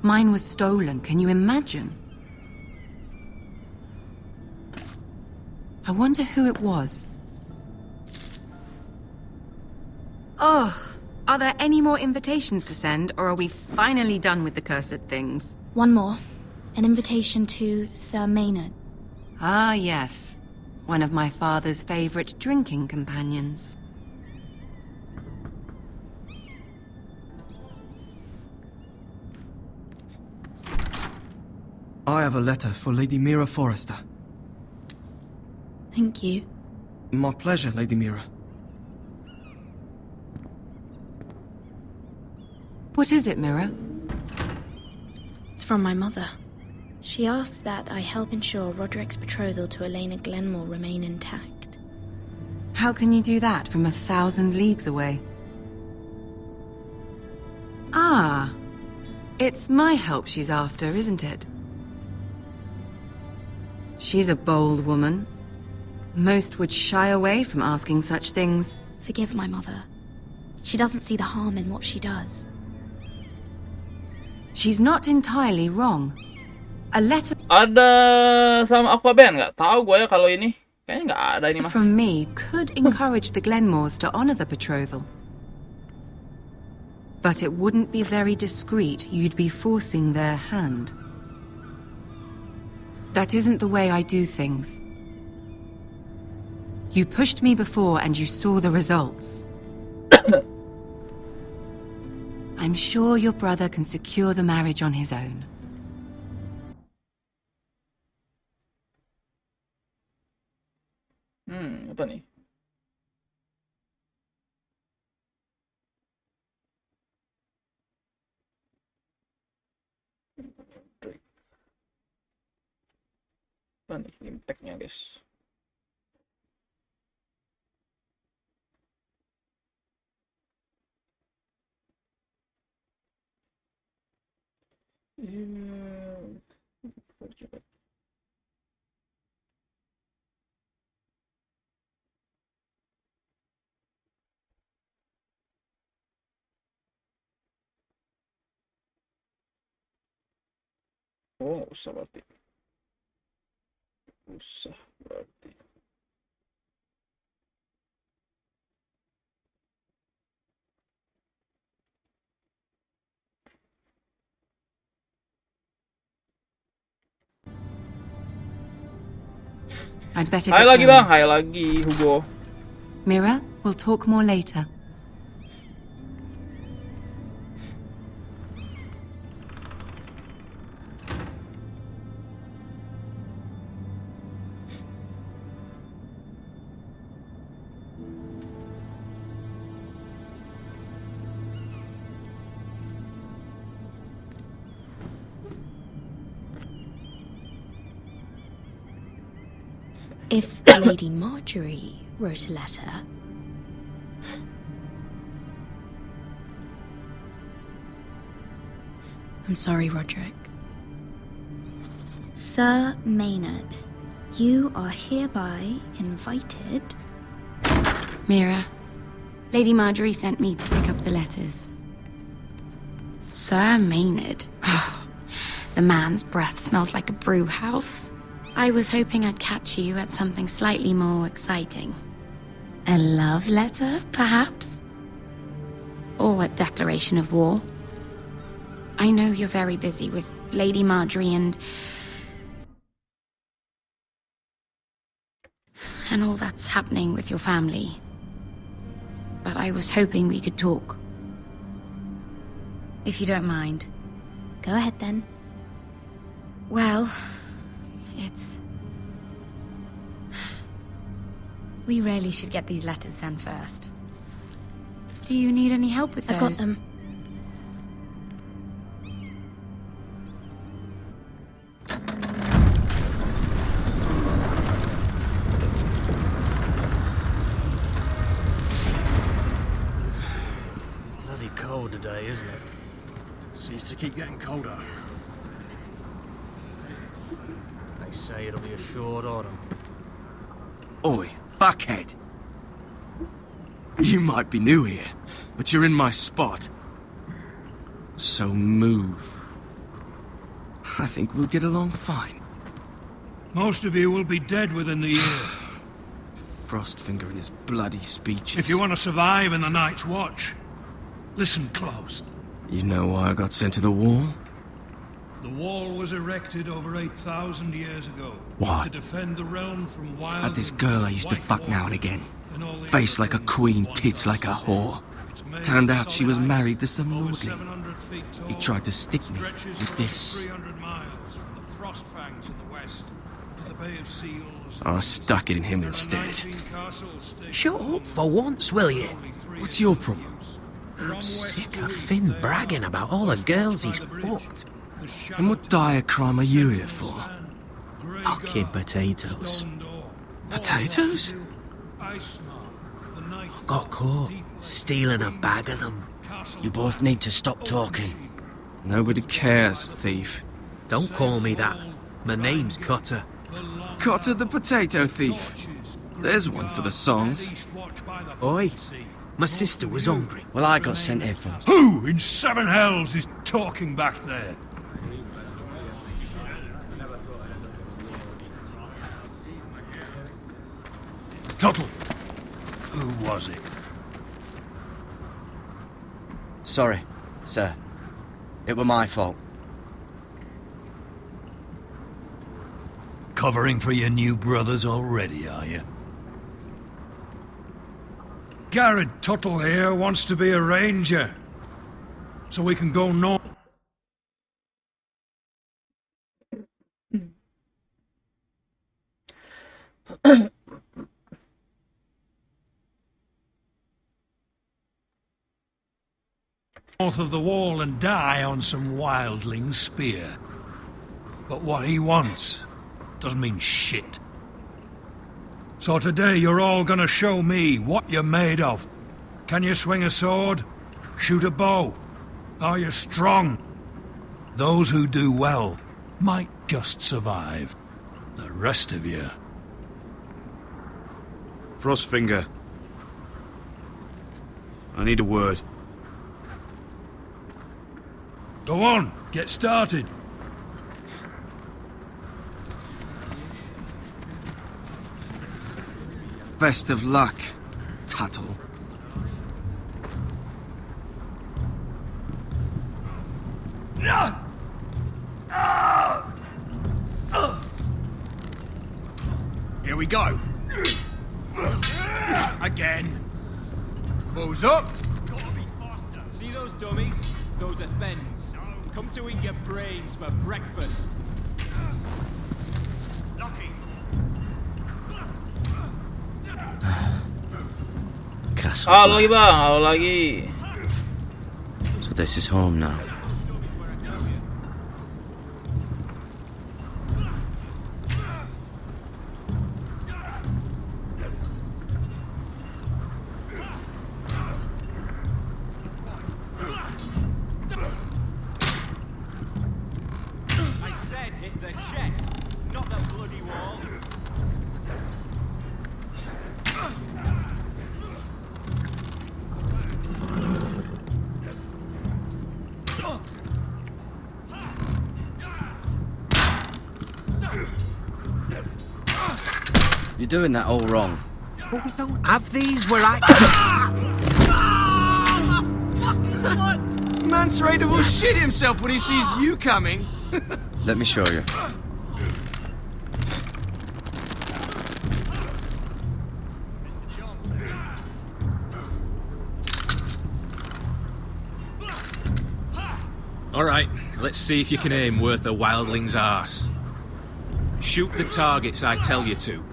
Mine was stolen, can you imagine? I wonder who it was. Oh, are there any more invitations to send, or are we finally done with the cursed things? One more. An invitation to Sir Maynard. Ah, yes. One of my father's favorite drinking companions. I have a letter for Lady Mira Forrester. Thank you. My pleasure, Lady Mira. What is it, Mira? It's from my mother. She asks that I help ensure Roderick's betrothal to Elena Glenmore remain intact. How can you do that from 1,000 leagues away? Ah, it's my help she's after, isn't it? She's a bold woman. Most would shy away from asking such things. Forgive my mother. She doesn't see the harm in what she does. She's not entirely wrong. A letter Ada sama Aquaben nggak? Tahu gue ya kalau ini. Kayaknya nggak ada ini mah. from me could encourage the Glenmores to honor the betrothal. But it wouldn't be very discreet. You'd be forcing their hand. That isn't the way I do things. You pushed me before and you saw the results. I'm sure your brother can secure the marriage on his own. Apa nih? Apa nih impact-nya, guys? Oh, usah berarti. Usah berarti. I'd better Hai get lagi going. bang, hai lagi Hugo. Mira, we'll talk more later. If Lady Marjorie wrote a letter, I'm sorry, Roderick. Sir Maynard, you are hereby invited. Mira, Lady Marjorie sent me to pick up the letters. Sir Maynard. The man's breath smells like a brew house. I was hoping I'd catch you at something slightly more exciting. A love letter, perhaps? Or a declaration of war? I know you're very busy with Lady Marjorie and all that's happening with your family. But I was hoping we could talk. If you don't mind. Go ahead then. Well, we really should get these letters sent first. Do you need any help with those? I've got them. Bloody cold today, isn't it? Seems to keep getting colder. They say it'll be a short autumn. Oi, fuckhead. You might be new here, but you're in my spot. So move. I think we'll get along fine. Most of you will be dead within the year. Frostfinger and his bloody speeches. If you want to survive in the Night's Watch, listen close. You know why I got sent to the wall? The wall was erected over 8,000 years ago. What? To defend the realm from wild... Had this girl I used to fuck now and again. Face like a queen, tits like a whore. Turned out she was married to some lordling. He tried to stick me with this. 300 miles from the frost fangs in the west to the Bay of Seals. I stuck it in him instead. Shut up for once, will you? What's your problem? I'm sick of Finn bragging about all the girls he's fucked. And what dire crime are you here for? Fucking potatoes. Potatoes? Got caught stealing a bag of them. You both need to stop talking. Nobody cares, thief. Don't call me that. My name's Cutter. Cotter the potato thief. There's one for the songs. Oi, my sister was hungry. Well, I got sent here for... Who in seven hells is talking back there? Tuttle, who was it? Sorry, sir. It were my fault. Covering for your new brothers already, are you? Garrett Tuttle here wants to be a ranger, so we can go north. North of the wall and die on some wildling spear. But what he wants doesn't mean shit. So today you're all gonna show me what you're made of. Can you swing a sword? Shoot a bow? Are you strong? Those who do well might just survive. The rest of you... Frostfinger. I need a word. Go on, get started. Best of luck, Tuttle. Here we go. Again. Moves up. See those dummies? Those are thens. Come to eat your brains for breakfast. Lucky. Castle Halo lagi Black. bang, halo lagi. So this is home now. I said hit the chest, not the bloody wall. You're doing that all wrong. But we don't have these where I... What? Man's ready to shit himself when he sees you coming. Let me show you. All right, let's see if you can aim worth a wildling's arse. Shoot the targets I tell you to.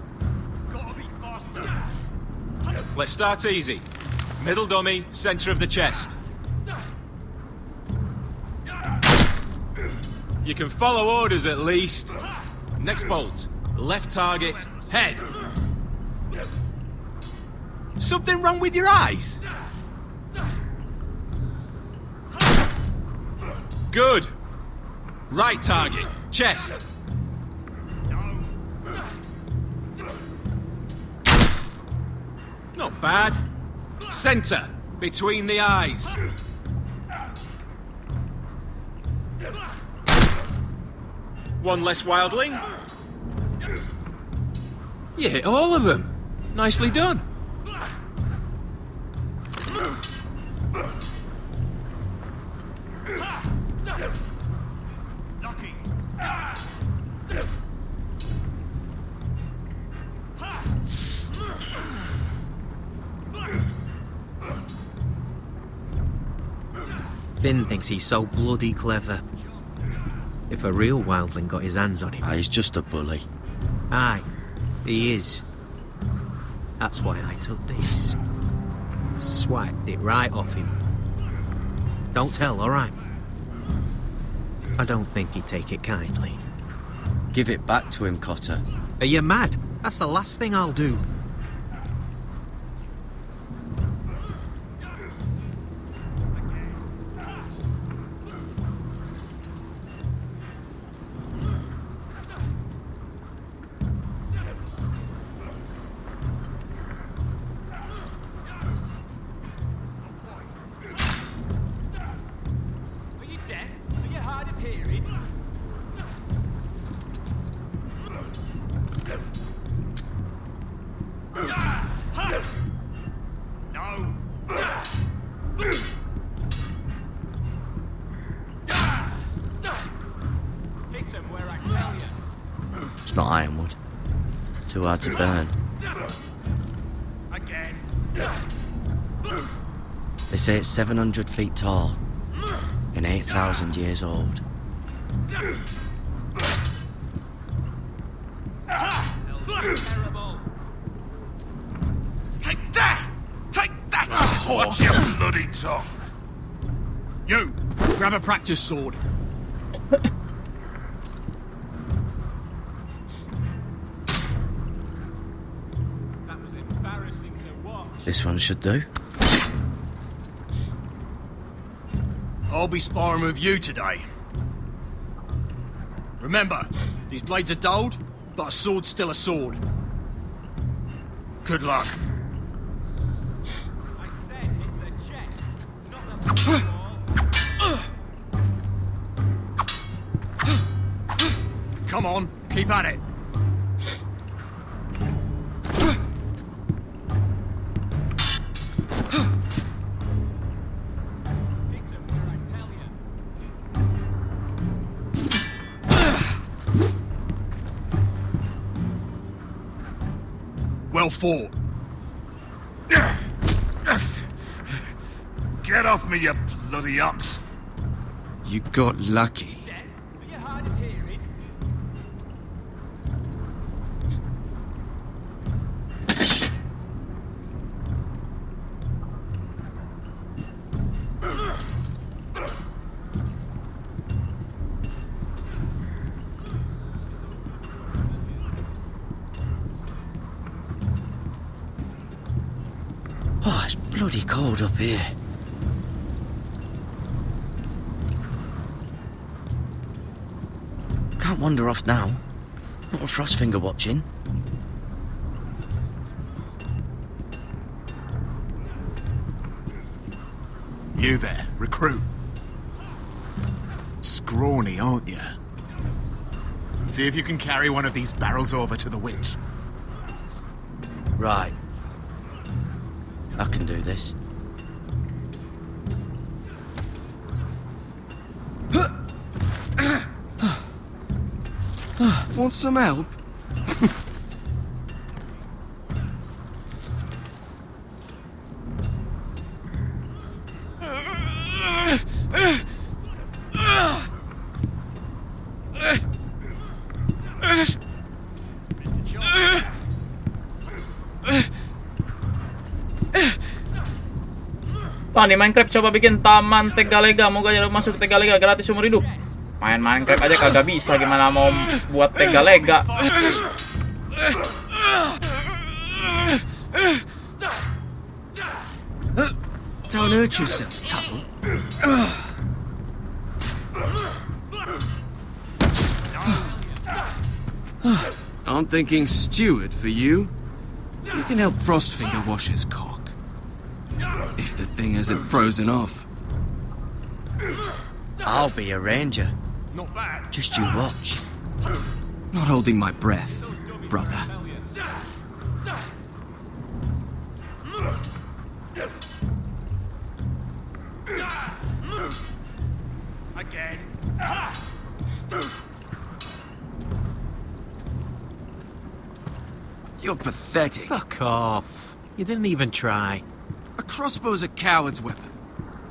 Let's start easy. Middle dummy, center of the chest. You can follow orders at least. Next bolt. Left target, head. Something wrong with your eyes? Good. Right target, chest. Not bad. Center, between the eyes. One less wildling. You hit all of them. Nicely done. Finn thinks he's so bloody clever. If a real wildling got his hands on him... He's just a bully. Aye, he is. That's why I took this. Swiped it right off him. Don't tell, alright? I don't think he'd take it kindly. Give it back to him, Cotter. Are you mad? That's the last thing I'll do. Hit him where I tell you. It's not ironwood. Too hard to burn. Again. They say it's 700 feet tall and 8,000 years old. Terrible. Take that! Take that, you Watch your bloody tongue. You, grab a practice sword. That was embarrassing to watch. This one should do. I'll be sparring with you today. Remember, these blades are dulled, but a sword's still a sword. Good luck. I said hit the chest, not the ball. Come on, keep at it. Hit him where I tell you. Well fought. Get off me, you bloody ox. You got lucky. Death? Are you hard of hearing? Oh, it's bloody cold up here. Can't wander off now. Not with Frostfinger watching. You there, recruit. Scrawny, aren't you? See if you can carry one of these barrels over to the winch. Right. I can do this. Want some help? Pak, di Minecraft coba bikin taman Tegalega. Moga aja masuk Tegalega gratis umur hidup. Main Minecraft aja kagak bisa, gimana mau buat Tegalega. Don't hurt yourself, Tuttle. I'm thinking steward for you. You can help Frostfinger wash his cock. If the thing hasn't frozen off. I'll be a ranger. Not bad. Just you watch. Not holding my breath, brother. Again. You're pathetic. Fuck off. You didn't even try. A crossbow's a coward's weapon.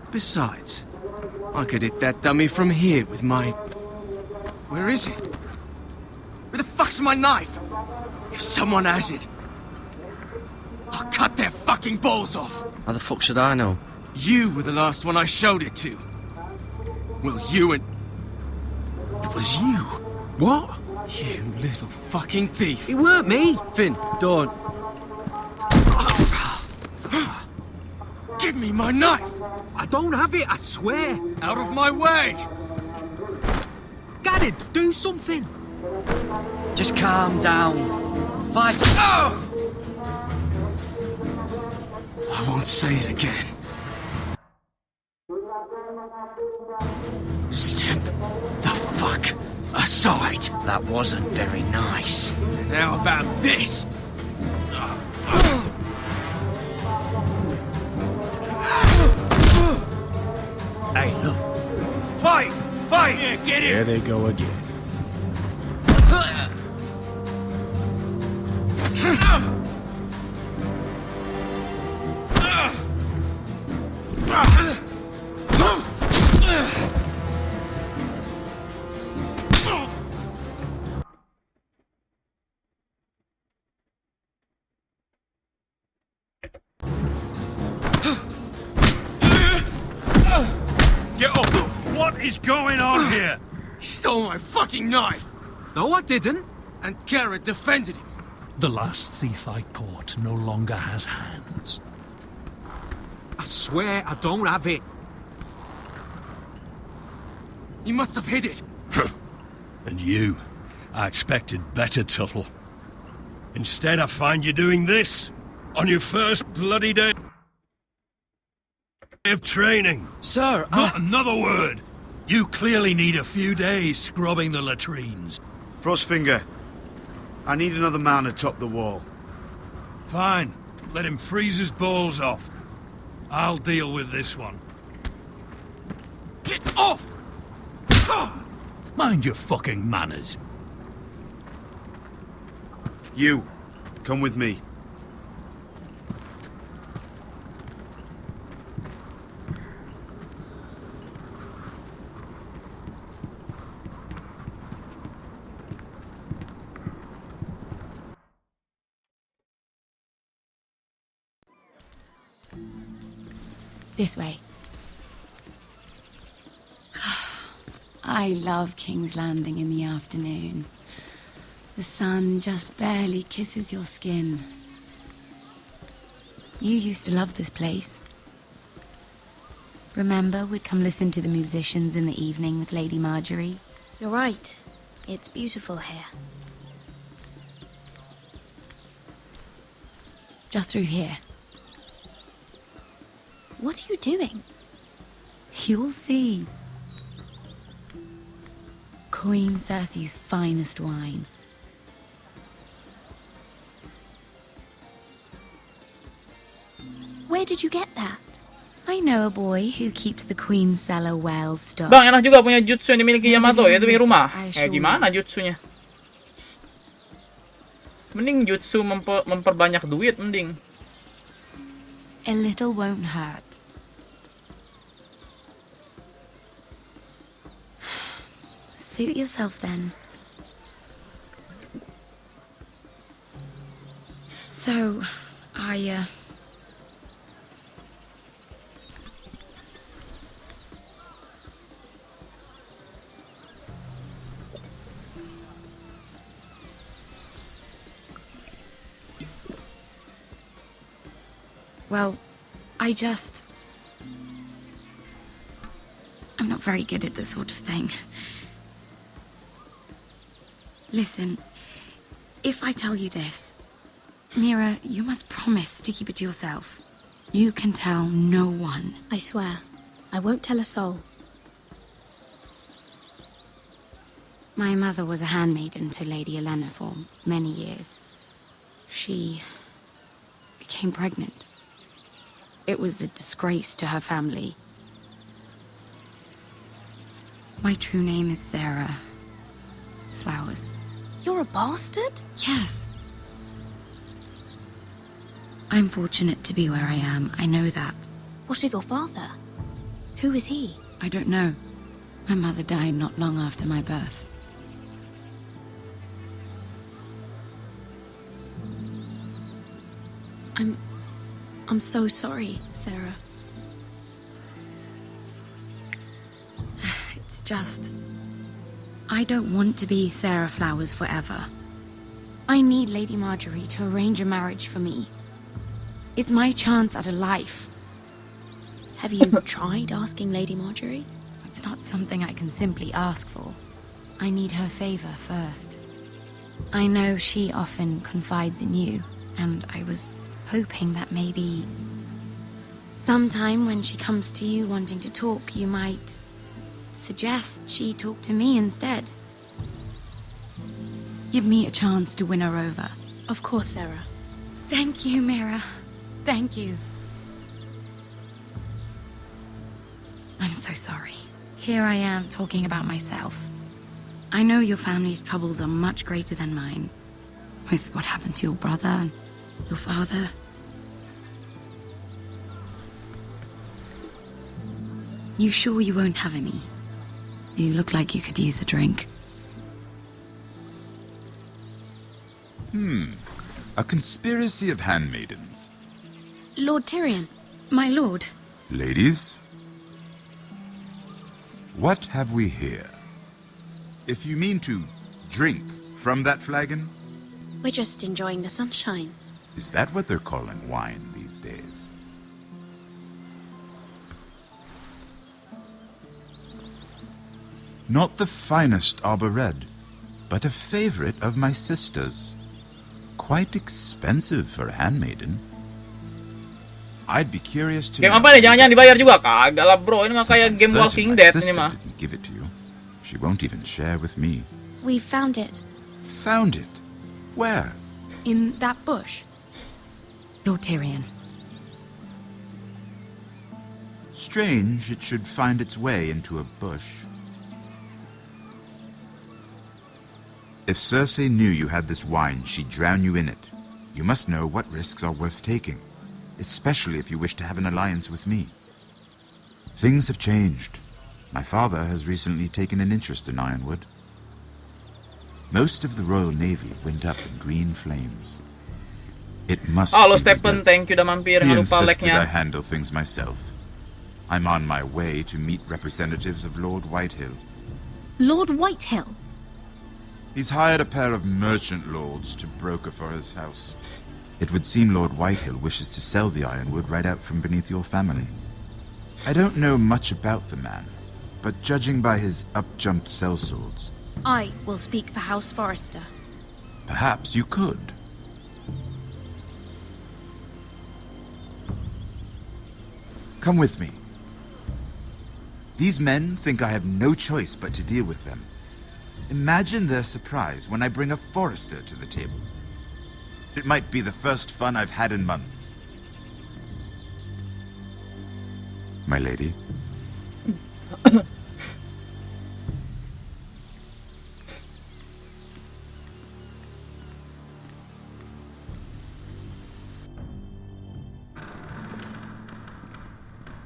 Besides, I could hit that dummy from here with my... Where is it? Where the fuck's my knife? If someone has it, I'll cut their fucking balls off. How the fuck should I know? You were the last one I showed it to. Well, you and... It was you. What? You little fucking thief. It weren't me. Finn, don't. Give me my knife! I don't have it, I swear. Out of my way! Garrett, do something. Just calm down. Fight it. Oh! I won't say it again. Step the fuck aside. That wasn't very nice. And how about this? Hey, look. Fight! Fight! Yeah, get him! There they go again. Get up! What is going on here? He stole my fucking knife! No, I didn't. And Garrett defended him. The last thief I caught no longer has hands. I swear I don't have it. He must have hid it. And you, I expected better, Tuttle. Instead, I find you doing this on your first bloody day of training. Sir, Not another word. You clearly need a few days scrubbing the latrines. Frostfinger, I need another man atop the wall. Fine. Let him freeze his balls off. I'll deal with this one. Get off! Mind your fucking manners. You, come with me. This way. I love King's Landing in the afternoon. The sun just barely kisses your skin. You used to love this place. Remember, we'd come listen to the musicians in the evening with Lady Marjorie? You're right. It's beautiful here. Just through here. What are you doing? You'll see. Queen Cersei's finest wine. Where did you get that? I know a boy who keeps the Queen's cellar well stocked. Bang, enak juga punya jutsu yang dimiliki Yamato, yaitu bikin rumah. Gimana jutsunya? Mending jutsu memperbanyak duit, mending. A little won't hurt. Suit yourself then. So, well, I'm not very good at this sort of thing. Listen, if I tell you this, Mira, you must promise to keep it to yourself. You can tell no one. I swear, I won't tell a soul. My mother was a handmaiden to Lady Olenna for many years. She became pregnant. It was a disgrace to her family. My true name is Sarah Flowers. You're a bastard? Yes. I'm fortunate to be where I am. I know that. What of your father? Who is he? I don't know. My mother died not long after my birth. I'm so sorry, Sarah. It's just... I don't want to be Sarah Flowers forever. I need Lady Marjorie to arrange a marriage for me. It's my chance at a life. Have you tried asking Lady Marjorie? It's not something I can simply ask for. I need her favor first. I know she often confides in you, and I was hoping that maybe sometime when she comes to you wanting to talk, you might suggest she talk to me instead. Give me a chance to win her over. Of course, Sarah. Thank you, Mira. Thank you. I'm so sorry. Here I am talking about myself. I know your family's troubles are much greater than mine. With what happened to your brother and your father. You sure you won't have any? You look like you could use a drink. A conspiracy of handmaidens. Lord Tyrion. My lord. Ladies, what have we here? If you mean to drink from that flagon, We're just enjoying the sunshine. is that what they're calling wine these days? Not the finest arbor red, but a favorite of my sister's. Quite expensive for a handmaiden. I'd be curious to Game know. apa nih? Jangan-jangan dibayar juga? Kagak lah bro, ini mah Since kayak I'm game certain Walking my Dead ini sister mah. didn't give it to you. She won't even share with me. We found it. Found it? Where? In that bush. Lord Tyrion. Strange it should find its way into a bush. If Cersei knew you had this wine, she'd drown you in it. You must know what risks are worth taking, especially if you wish to have an alliance with me. Things have changed. My father has recently taken an interest in Ironwood. Most of the Royal Navy went up in green flames. It must Halo be Stephen, thank you udah mampir. He Jangan lupa insisted I like-nya. handle things myself. I'm on my way to meet representatives of Lord Whitehill. Lord Whitehill? He's hired a pair of merchant lords to broker for his house. It would seem Lord Whitehill wishes to sell the ironwood right out from beneath your family. I don't know much about the man, but judging by his up-jumped sellswords, I will speak for House Forrester. perhaps you could. Come with me. These men think I have no choice but to deal with them. Imagine their surprise when I bring a Forrester to the table. It might be the first fun I've had in months. My lady.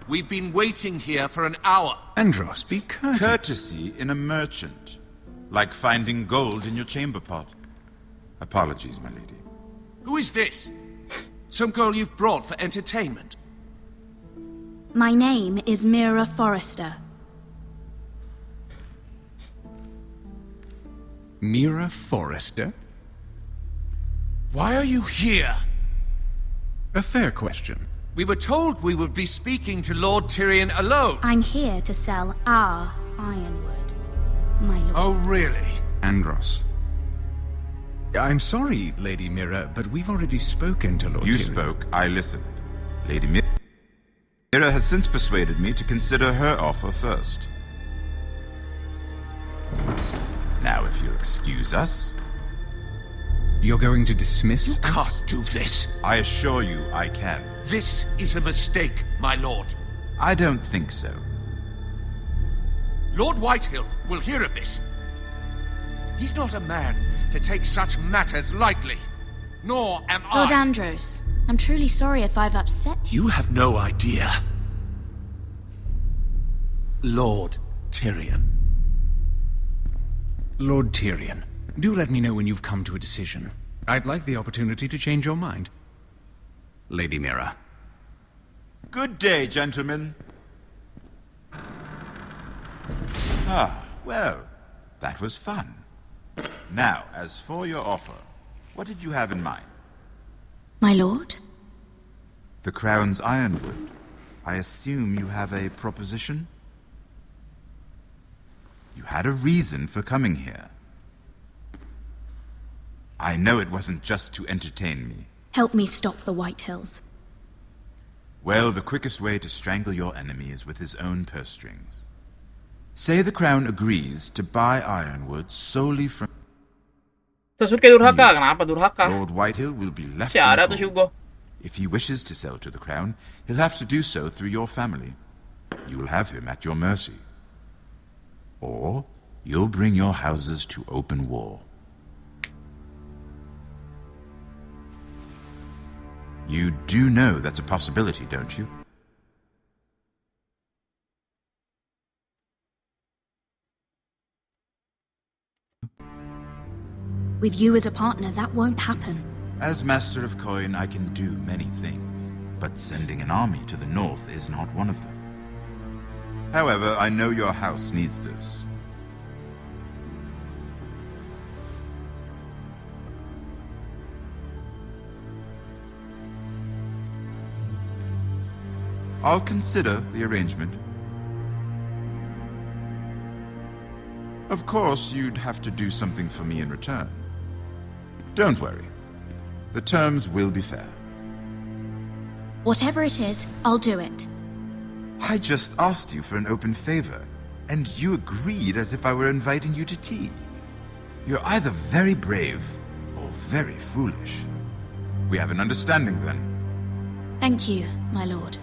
We've been waiting here for an hour. Andros, be courteous. Courtesy in a merchant. Like finding gold in your chamber pot. Apologies, my lady. Who is this? Some girl you've brought for entertainment? My name is Mira Forrester. Mira Forrester? Why are you here? A fair question. We were told we would be speaking to Lord Tyrion alone. I'm here to sell our ironwood, my lord. Oh, really? Andros. I'm sorry, Lady Mira, but we've already spoken to Lord You Tyrion. spoke, I listened. Lady Mira has since persuaded me to consider her offer first. Now, if you'll excuse us... You're going to dismiss You us? can't do this. I assure you I can. This is a mistake, my lord. I don't think so. Lord Whitehill will hear of this. He's not a man to take such matters lightly. Nor am Lord I. Andros, I'm truly sorry if I've upset you. You have no idea. Lord Tyrion. Lord Tyrion, do let me know when you've come to a decision. I'd like the opportunity to change your mind. Lady Mira. Good day, gentlemen. Ah, well, that was fun. Now, as for your offer, what did you have in mind? My lord? The Crown's ironwood. I assume you have a proposition? You had a reason for coming here. I know it wasn't just to entertain me. Help me stop the Whitehills. Well, the quickest way to strangle your enemy is with his own purse strings. Say the Crown agrees to buy ironwood solely from... Sasuke durhaka, kenapa durhaka? Lord Whitehill will be left Si ada in tuh cold. Hugo. If he wishes to sell to the Crown, he'll have to do so through your family. You'll have him at your mercy. Or you'll bring your houses to open war. You do know that's a possibility, don't you? With you as a partner, that won't happen. As Master of Coin, I can do many things, but sending an army to the north is not one of them. However, I know your house needs this. I'll consider the arrangement. Of course, you'd have to do something for me in return. Don't worry. The terms will be fair. Whatever it is, I'll do it. I just asked you for an open favor, and you agreed as if I were inviting you to tea. You're either very brave or very foolish. We have an understanding then. Thank you, my lord.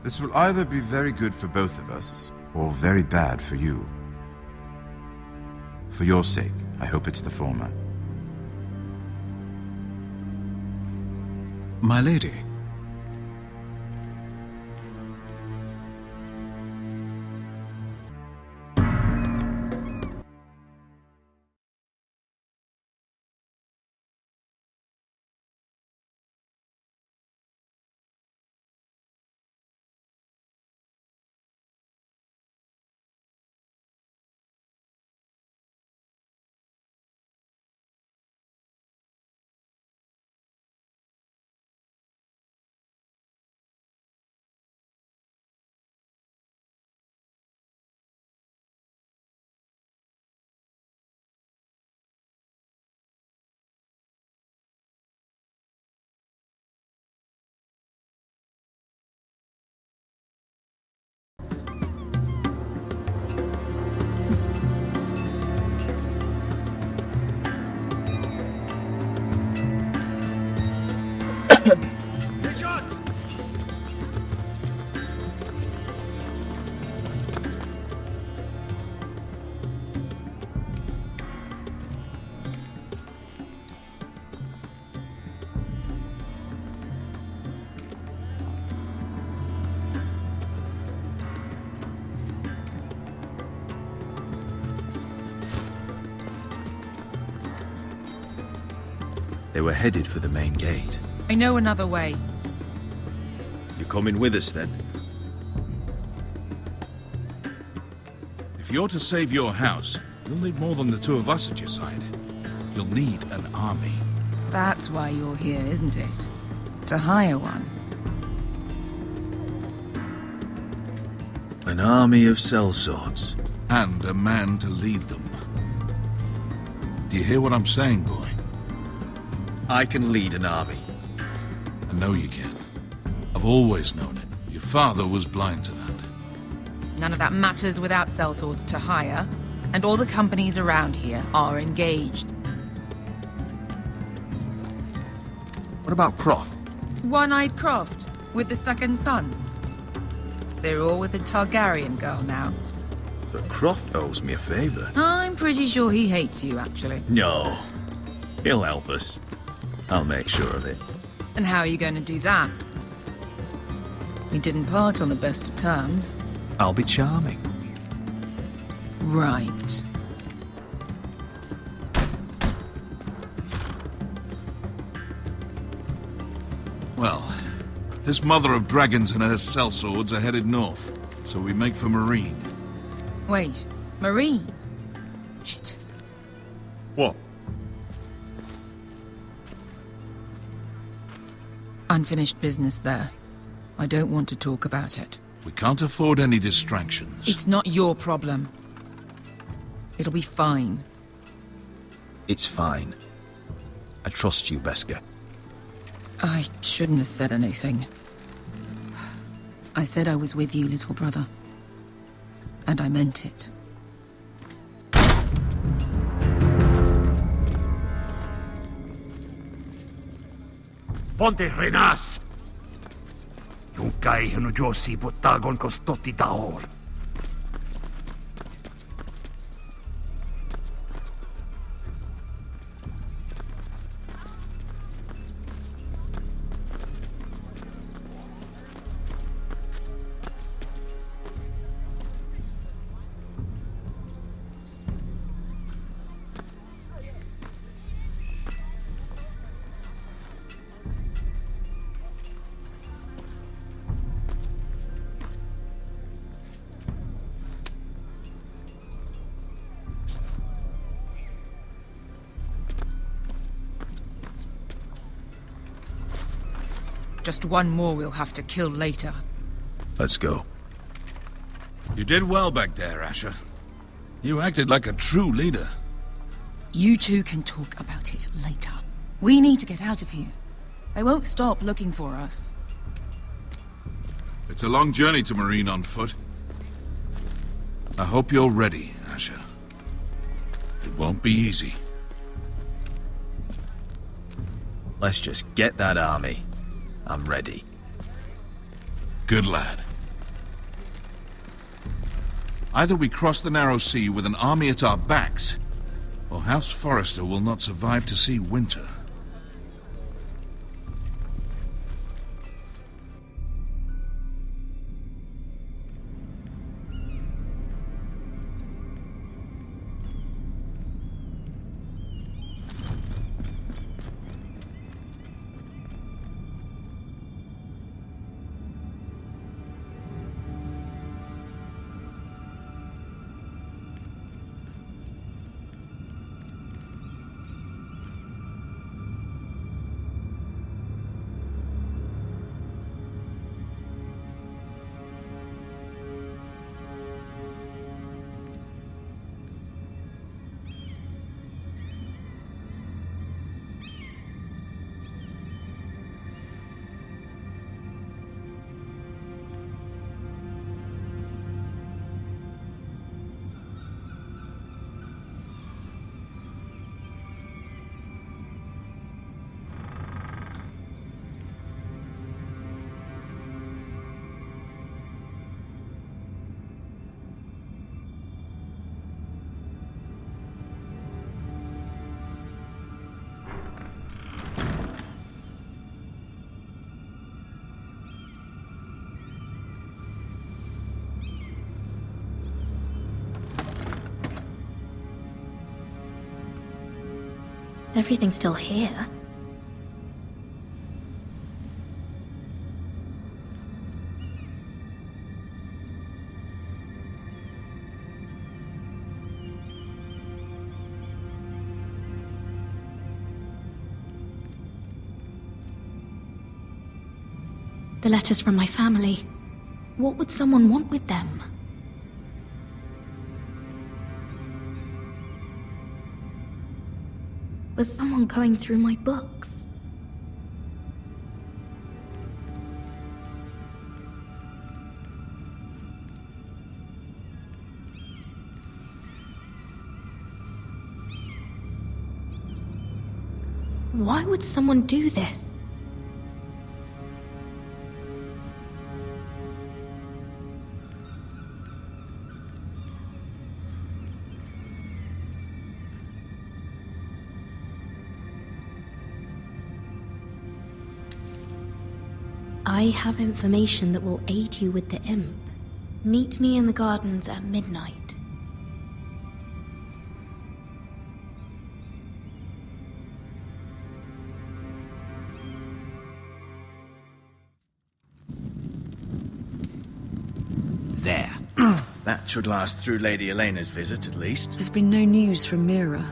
This will either be very good for both of us, or very bad for you. For your sake, I hope it's the former. My lady. They were headed for the main gate. I know another way. You're coming with us then? If you're to save your house, you'll need more than the two of us at your side. You'll need an army. That's why you're here, isn't it? To hire one. An army of sellswords. And a man to lead them. Do you hear what I'm saying, boy? I can lead an army. I know you can. I've always known it. Your father was blind to that. None of that matters without sellswords to hire, and all the companies around here are engaged. What about Croft? One-eyed Croft, with the second sons. They're all with the Targaryen girl now. But Croft owes me a favor. I'm pretty sure he hates you, actually. No. He'll help us. I'll make sure of it. And how are you going to do that? We didn't part on the best of terms. I'll be charming. Right. Well, this mother of dragons and her sellswords are headed north, so we make for Marine. Wait, Marine? Shit. What? Unfinished business there. I don't want to talk about it. We can't afford any distractions. It's not your problem. It'll be fine. It's fine. I trust you, Beskar. I shouldn't have said anything. I said I was with you, little brother. And I meant it. Ponte renas! Yung kay hinujosi butagon ko stoti daol. Just one more we'll have to kill later. Let's go. You did well back there, Asher. You acted like a true leader. You two can talk about it later. We need to get out of here. They won't stop looking for us. It's a long journey to Marine on foot. I hope you're ready, Asher. It won't be easy. Let's just get that army. I'm ready. Good lad. Either we cross the narrow sea with an army at our backs, or House Forrester will not survive to see winter. Everything's still here. The letters from my family. What would someone want with them? Was someone going through my books? Why would someone do this? I have information that will aid you with the imp. Meet me in the gardens at midnight. There. That should last through Lady Elena's visit, at least. There's been no news from Mira.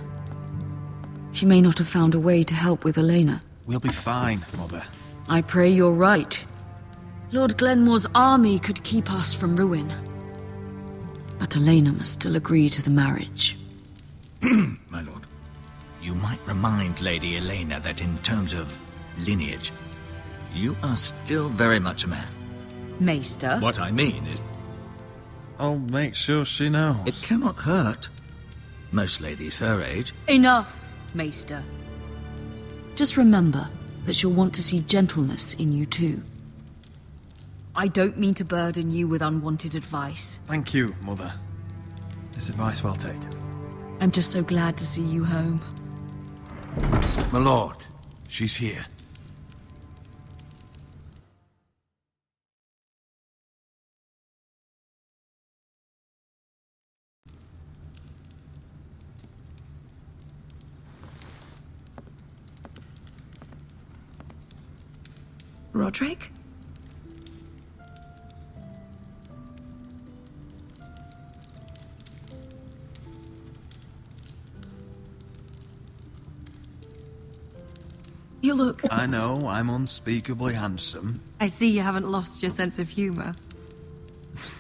She may not have found a way to help with Elena. We'll be fine, Mother. I pray you're right. Lord Glenmore's army could keep us from ruin. But Elena must still agree to the marriage. My lord, you might remind Lady Elena that in terms of lineage, you are still very much a man. Maester? What I mean is... I'll make sure she knows. It cannot hurt. Most ladies her age. Enough, Maester. Just remember that she'll want to see gentleness in you too. I don't mean to burden you with unwanted advice. Thank you, Mother. This advice well taken. I'm just so glad to see you home. My lord, she's here. Roderick? You look... I know, I'm unspeakably handsome. I see you haven't lost your sense of humour.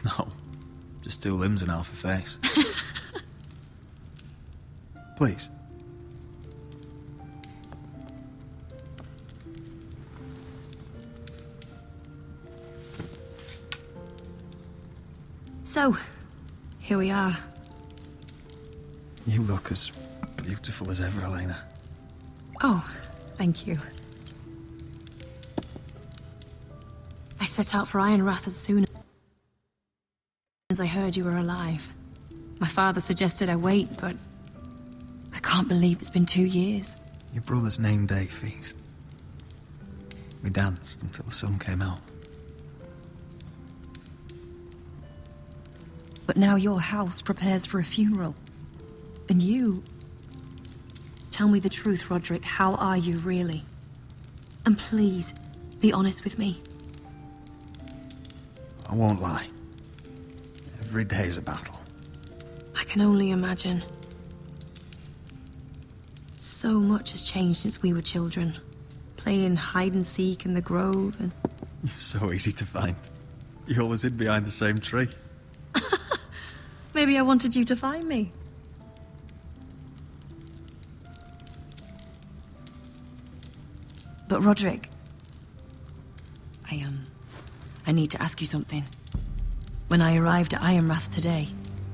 No, just 2 limbs and half a face. Please. So, here we are. You look as beautiful as ever, Elena. Oh, thank you. I set out for Ironrath as soon as I heard you were alive. My father suggested I wait, but I can't believe it's been 2 years. Your brother's name day feast. We danced until the sun came out. But now your house prepares for a funeral. And you... Tell me the truth, Roderick. How are you, really? And please, be honest with me. I won't lie. Every day's a battle. I can only imagine. So much has changed since we were children. Playing hide and seek in the grove and... You're so easy to find. You always hid behind the same tree. Maybe I wanted you to find me. But Roderick, I need to ask you something. When I arrived at Ironrath today,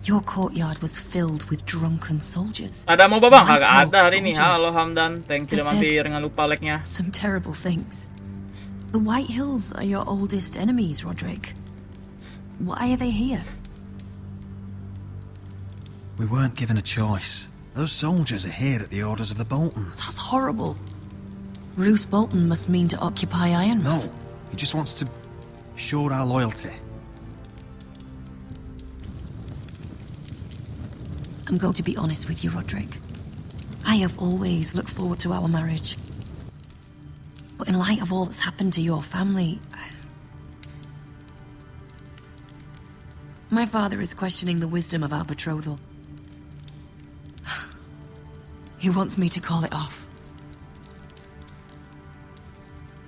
your courtyard was filled with drunken soldiers. Ada mo ba bang? Kagak White-haired ada hari ini. soldiers. Halo Hamdan, thank you They naman said jangan lupa like-nya. some terrible things. The White Hills are your oldest enemies, Roderick. Why are they here? We weren't given a choice. Those soldiers are here at the orders of the Boltons. That's horrible. Roose Bolton must mean to occupy Ironrath. No, he just wants to assure our loyalty. I'm going to be honest with you, Roderick. I have always looked forward to our marriage. But in light of all that's happened to your family... My father is questioning the wisdom of our betrothal. He wants me to call it off.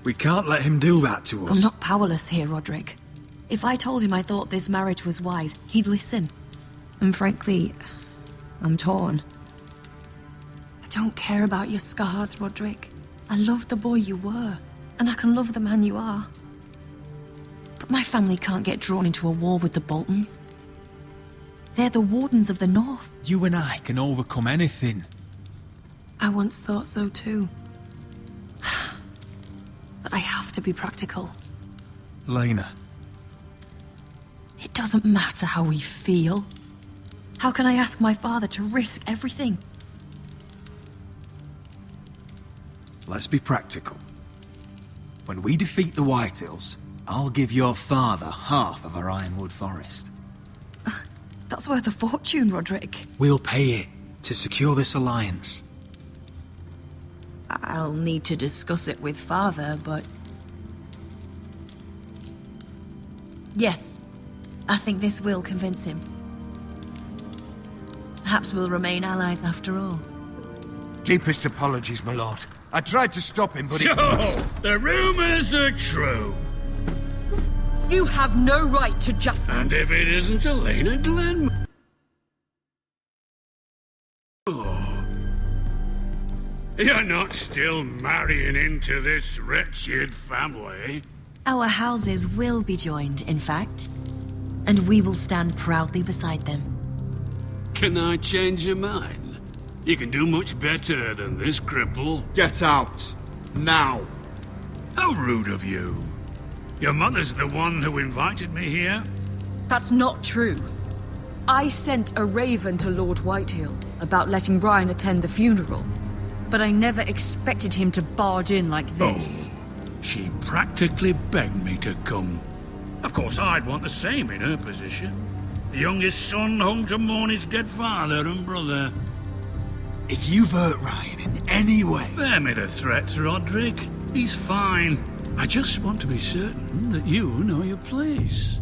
We can't let him do that to us. I'm not powerless here, Roderick. If I told him I thought this marriage was wise, he'd listen. And frankly, I'm torn. I don't care about your scars, Roderick. I love the boy you were, and I can love the man you are. But my family can't get drawn into a war with the Boltons. They're the Wardens of the North. You and I can overcome anything. I once thought so too. But I have to be practical. Elena. It doesn't matter how we feel. How can I ask my father to risk everything? Let's be practical. When we defeat the Whitehills, I'll give your father half of our Ironwood forest. That's worth a fortune, Roderick. We'll pay it to secure this alliance. I'll need to discuss it with father, but... Yes, I think this will convince him. Perhaps we'll remain allies after all. Deepest apologies, my lord. I tried to stop him, but So, the rumors are true. You have no right to just... And if it isn't Elena Glenn... Oh. You're not still marrying into this wretched family. Our houses will be joined, in fact. And we will stand proudly beside them. Can I change your mind? You can do much better than this cripple. Get out. Now. How rude of you. Your mother's the one who invited me here? That's not true. I sent a raven to Lord Whitehill about letting Brian attend the funeral. But I never expected him to barge in like this. Oh, she practically begged me to come. Of course, I'd want the same in her position. The youngest son home to mourn his dead father and brother. If you've hurt Ryan in any way... Spare me the threats, Roderick. He's fine. I just want to be certain that you know your place.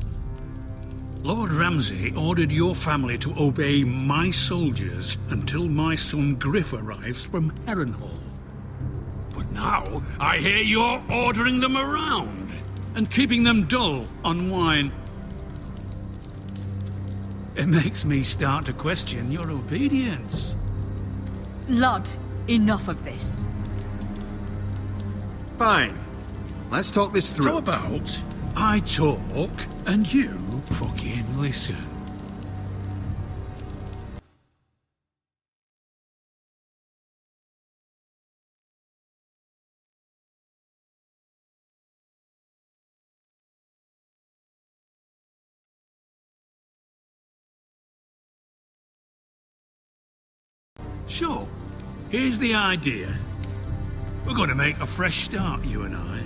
Lord Ramsay ordered your family to obey my soldiers until my son Griff arrives from Harrenhal. But Now, I hear you're ordering them around and keeping them dull on wine. It makes me start to question your obedience. Lud, enough of this. Fine. Let's talk this through. How about I talk and you fucking listen? So, here's the idea. We're going to make a fresh start, you and I.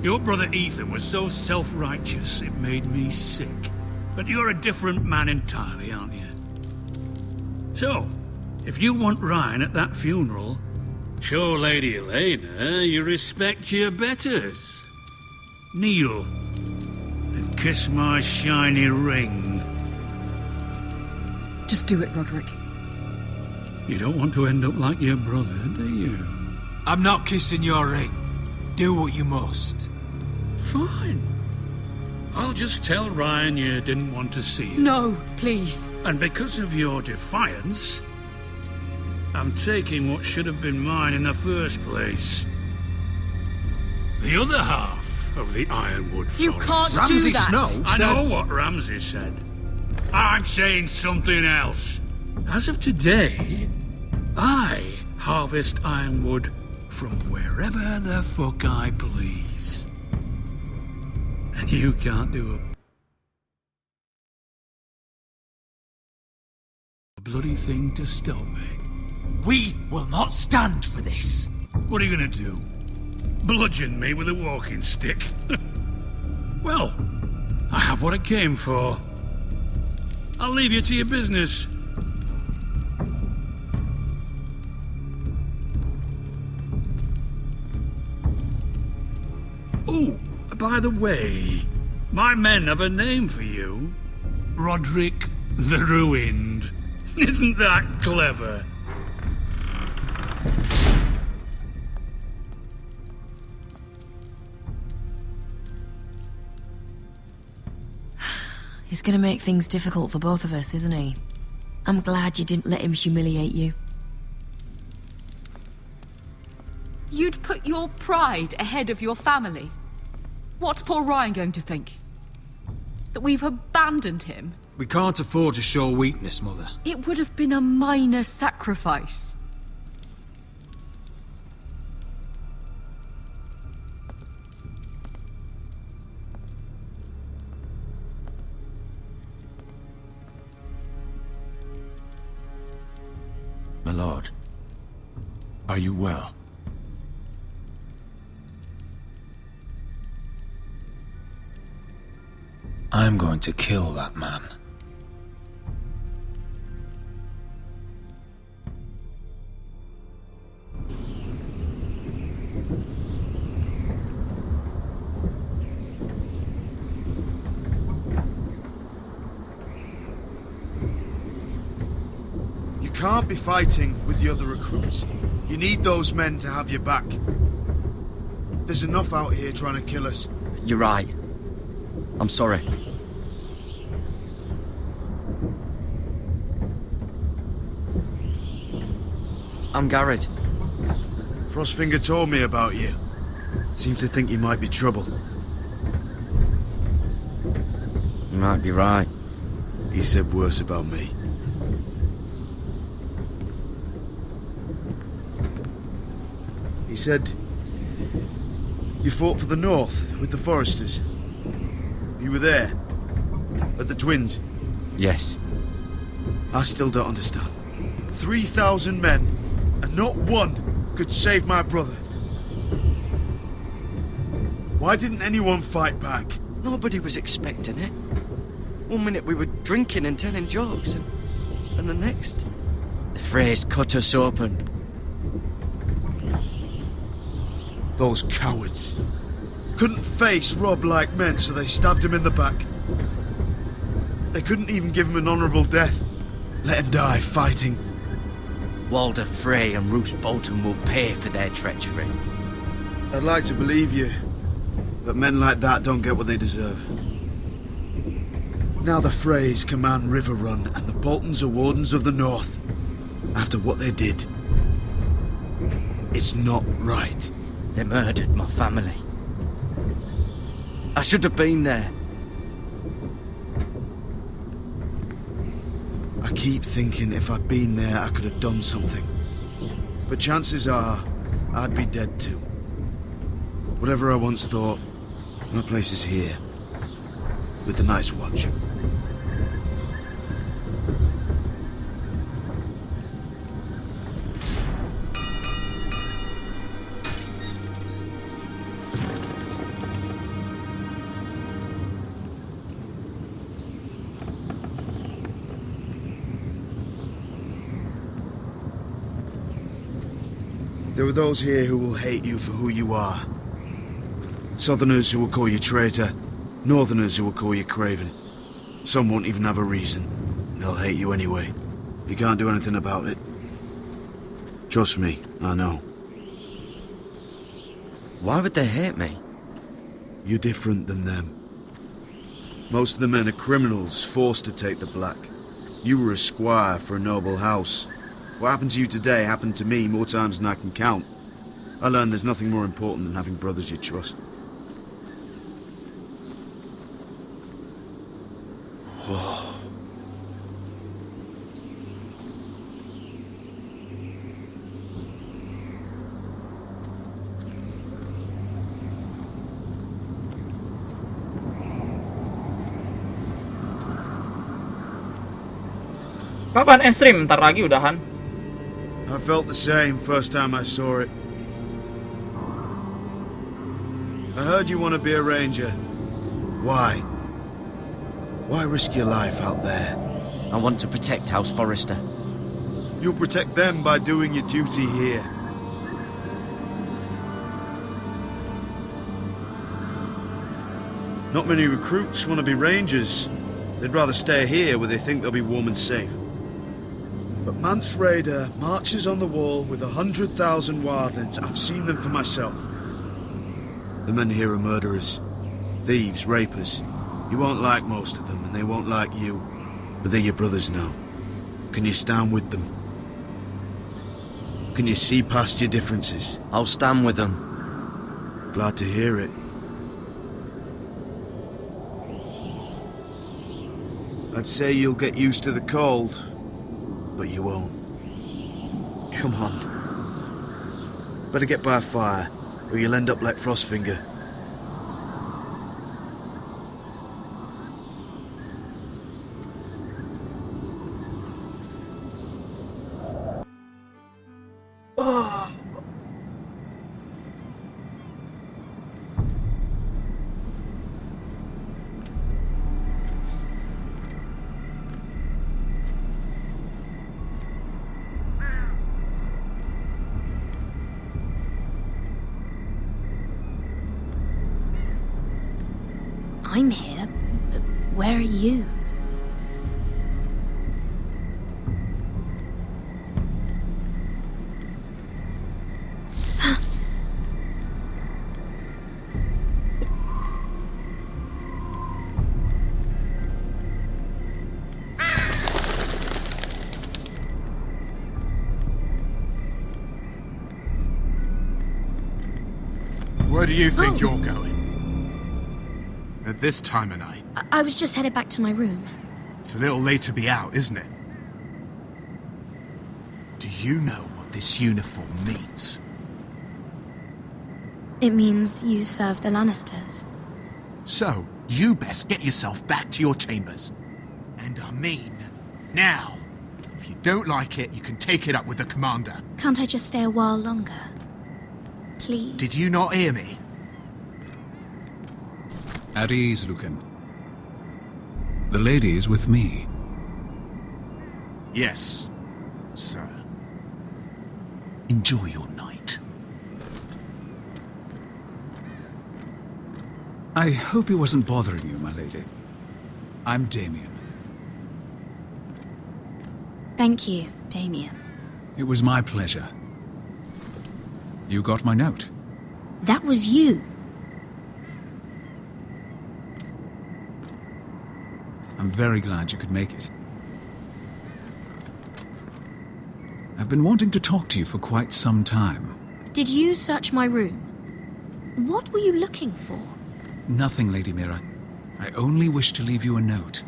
Your brother Ethan was so self-righteous it made me sick. But you're a different man entirely, aren't you? So, if you want Ryan at that funeral, show Lady Elena you respect your betters. Kneel and kiss my shiny ring. Just do it, Roderick. You don't want to end up like your brother, do you? I'm not kissing your ring. Do what you must. Fine. I'll just tell Ryan you didn't want to see him. No, please. And because of your defiance, I'm taking what should have been mine in the first place. The other half of the Ironwood Forest. You can't Ramsay do that. Snow I said... know what Ramsay said. I'm saying something else. As of today, I harvest ironwood from wherever the fuck I please. And you can't do a bloody thing to stop me. We will not stand for this. What are you gonna do? Bludgeon me with a walking stick? Well, I have what I came for. I'll leave you to your business. Oh, by the way, my men have a name for you. Roderick the Ruined. Isn't that clever? He's gonna make things difficult for both of us, isn't he? I'm glad you didn't let him humiliate you. You'd put your pride ahead of your family. What's poor Ryan going to think? That we've abandoned him? We can't afford to show weakness, Mother. It would have been a minor sacrifice. My lord, are you well? I'm going to kill that man. You can't be fighting with the other recruits. You need those men to have your back. There's enough out here trying to kill us. You're right. I'm sorry. I'm Garrett. Frostfinger told me about you. Seems to think you might be trouble. You might be right. He said worse about me. He said you fought for the North with the Foresters. You were there, at the Twins. Yes. I still don't understand. 3,000 men, and not one could save my brother. Why didn't anyone fight back? Nobody was expecting it. One minute we were drinking and telling jokes, and the next, the phrase cut us open. Those cowards. Couldn't face Rob like men, so they stabbed him in the back. They couldn't even give him an honourable death. Let him die fighting. Walder Frey and Roose Bolton will pay for their treachery. I'd like to believe you, but men like that don't get what they deserve. Now the Freys command River Run, and the Boltons are Wardens of the North. After what they did, it's not right. They murdered my family. I should have been there. I keep thinking if I'd been there, I could have done something. But chances are, I'd be dead too. Whatever I once thought, my place is here, with the Night's Watch. There are those here who will hate you for who you are. Southerners who will call you traitor, Northerners who will call you craven. Some won't even have a reason. They'll hate you anyway. You can't do anything about it. Trust me, I know. Why would they hate me? You're different than them. Most of the men are criminals, forced to take the black. You were a squire for a noble house. What happened to you today happened to me more times than I can count. I learned there's nothing more important than having brothers you trust. Whoa. Kapan stream? Ntar lagi udahan. I felt the same first time I saw it. I heard you want to be a ranger. Why? Why risk your life out there? I want to protect House Forrester. You'll protect them by doing your duty here. Not many recruits want to be rangers. They'd rather stay here where they think they'll be warm and safe. But Mance Raider marches on the wall with 100,000 wildlings. I've seen them for myself. The men here are murderers, thieves, rapers. You won't like most of them, and they won't like you. But they're your brothers now. Can you stand with them? Can you see past your differences? I'll stand with them. Glad to hear it. I'd say you'll get used to the cold, but you won't. Come on. Better get by a fire, or you'll end up like Frostfinger. I'm here, but where are you? Where do you think you're going? At this time of night? I was just headed back to my room. It's a little late to be out, isn't it? Do you know what this uniform means? It means you serve the Lannisters. So, you best get yourself back to your chambers. And I mean, now. If you don't like it, you can take it up with the commander. Can't I just stay a while longer? Please? Did you not hear me? At ease, Lucan. The lady is with me. Yes, sir. Enjoy your night. I hope he wasn't bothering you, my lady. I'm Damien. Thank you, Damien. It was my pleasure. You got my note. That was you. I'm very glad you could make it. I've been wanting to talk to you for quite some time. Did you search my room? What were you looking for? Nothing, Lady Mira. I only wish to leave you a note.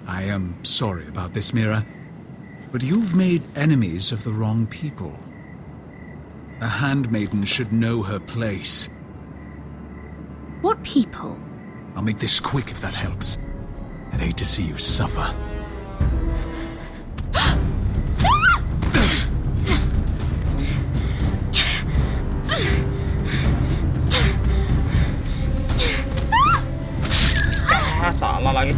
I am sorry about this, Mira, but you've made enemies of the wrong people. A handmaiden should know her place. What people? I'll make this quick if that helps. I'd hate to see you suffer. Salah lagi.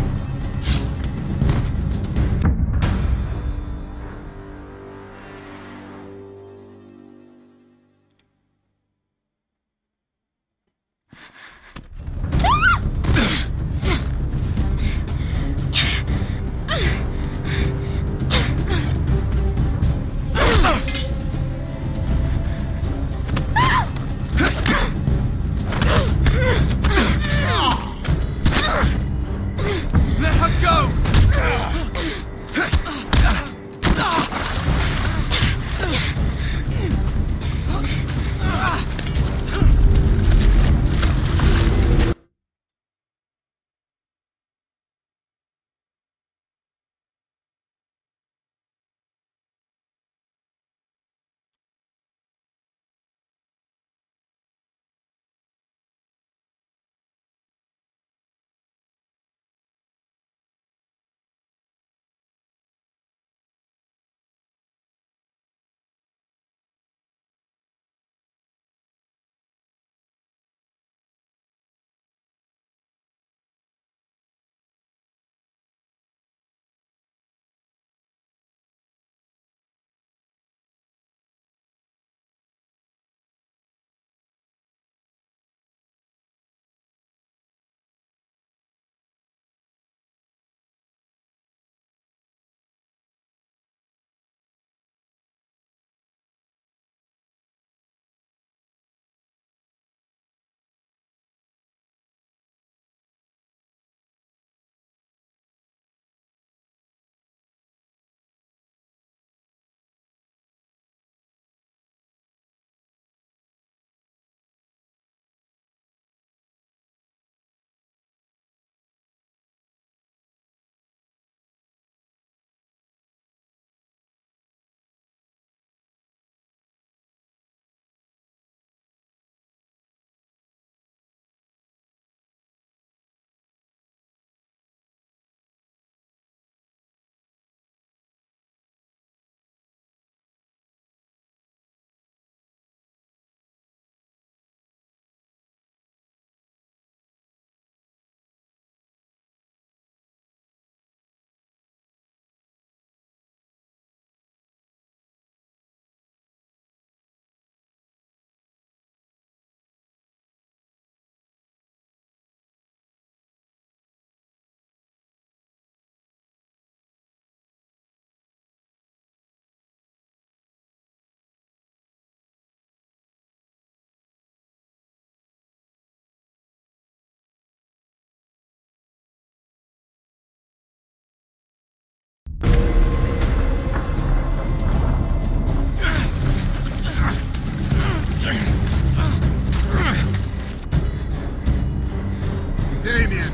Damien,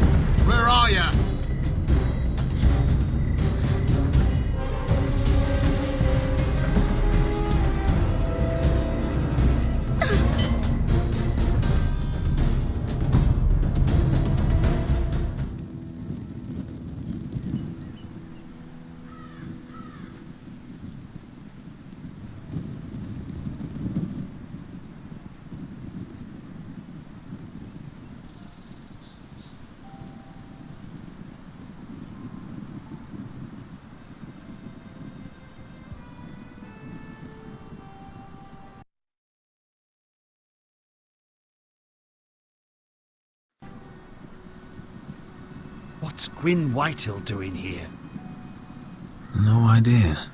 where are you? What's Gwyn Whitehill doing here? No idea.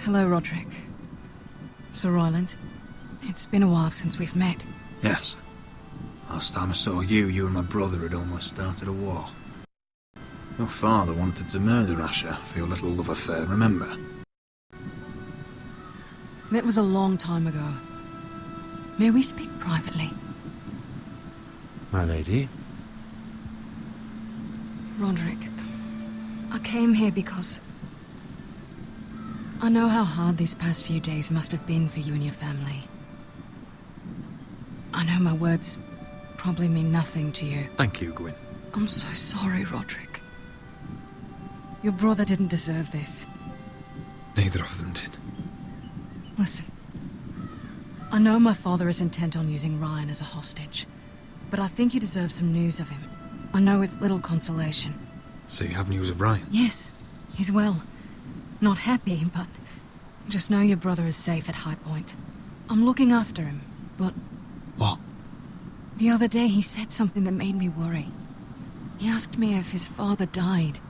Hello, Roderick. Sir Royland. It's been a while since we've met. Yes. Last time I saw you, you and my brother had almost started a war. Your father wanted to murder Asher for your little love affair, remember? That was a long time ago. May we speak privately? My lady? Roderick, I came here because I know how hard these past few days must have been for you and your family. I know my words probably mean nothing to you. Thank you, Gwyn. I'm so sorry, Roderick. Your brother didn't deserve this. Neither of them did. Listen. I know my father is intent on using Ryan as a hostage, but I think you deserve some news of him. I know it's little consolation. So you have news of Ryan? Yes, he's well. Not happy, but just know your brother is safe at High Point. I'm looking after him, but... What? The other day he said something that made me worry. He asked me if his father died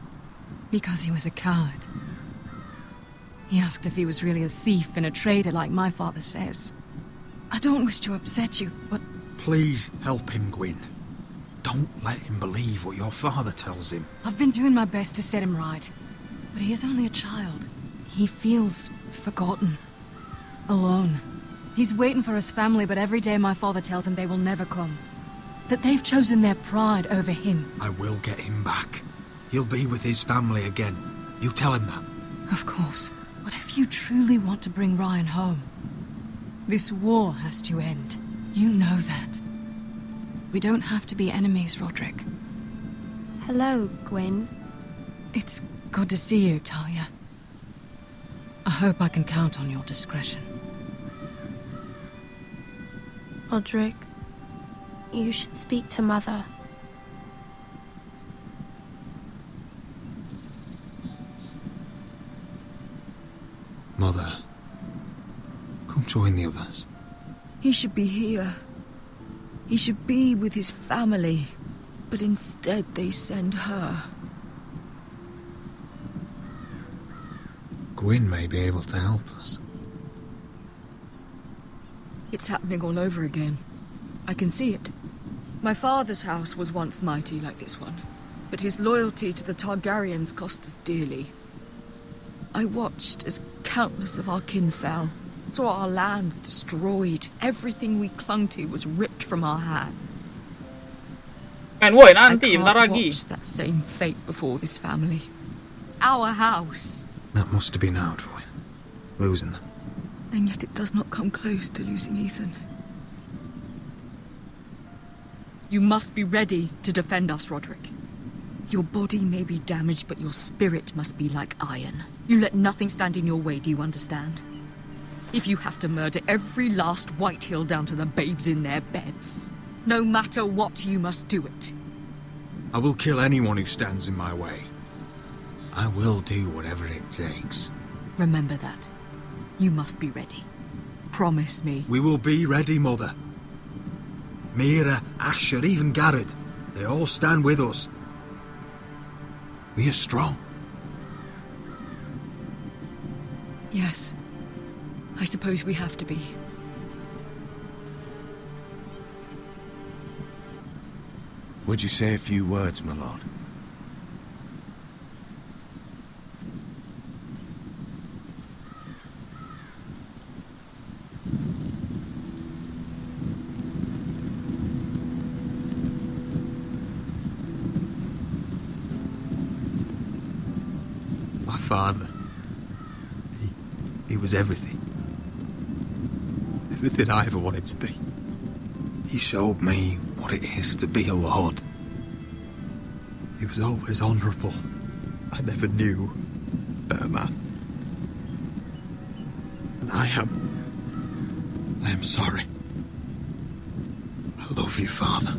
because he was a coward. He asked if he was really a thief and a traitor like my father says. I don't wish to upset you, but... Please help him, Gwyn. Don't let him believe what your father tells him. I've been doing my best to set him right, but he is only a child. He feels forgotten, alone. He's waiting for his family, but every day my father tells him they will never come. That they've chosen their pride over him. I will get him back. He'll be with his family again. You tell him that. Of course. But if you truly want to bring Ryan home, this war has to end. You know that. We don't have to be enemies, Roderick. Hello, Gwyn. It's good to see you, Talia. I hope I can count on your discretion. Roderick, you should speak to Mother. Mother, come join the others. He should be here. He should be with his family. But instead they send her. Gwyn may be able to help us. It's happening all over again. I can see it. My father's house was once mighty like this one, but his loyalty to the Targaryens cost us dearly. I watched as countless of our kin fell, saw our lands destroyed, everything we clung to was ripped from our hands. And woi, I nanti, can't bentar lagi. watch that same fate before this family. Our house. That must have been hard for you, losing them. And yet it does not come close to losing Ethan. You must be ready to defend us, Roderick. Your body may be damaged, but your spirit must be like iron. You let nothing stand in your way, do you understand? If you have to murder every last Whitehill down to the babes in their beds, no matter what, you must do it. I will kill anyone who stands in my way. I will do whatever it takes. Remember that. You must be ready. Promise me. We will be ready, Mother. Mira, Asher, even Garrett, they all stand with us. We are strong. Yes. I suppose we have to be. Would you say a few words, my lord? My father, he was everything. Everything I ever wanted to be. He showed me what it is to be a lord. He was always honourable. I never knew a better man. And I am sorry. I love you, Father.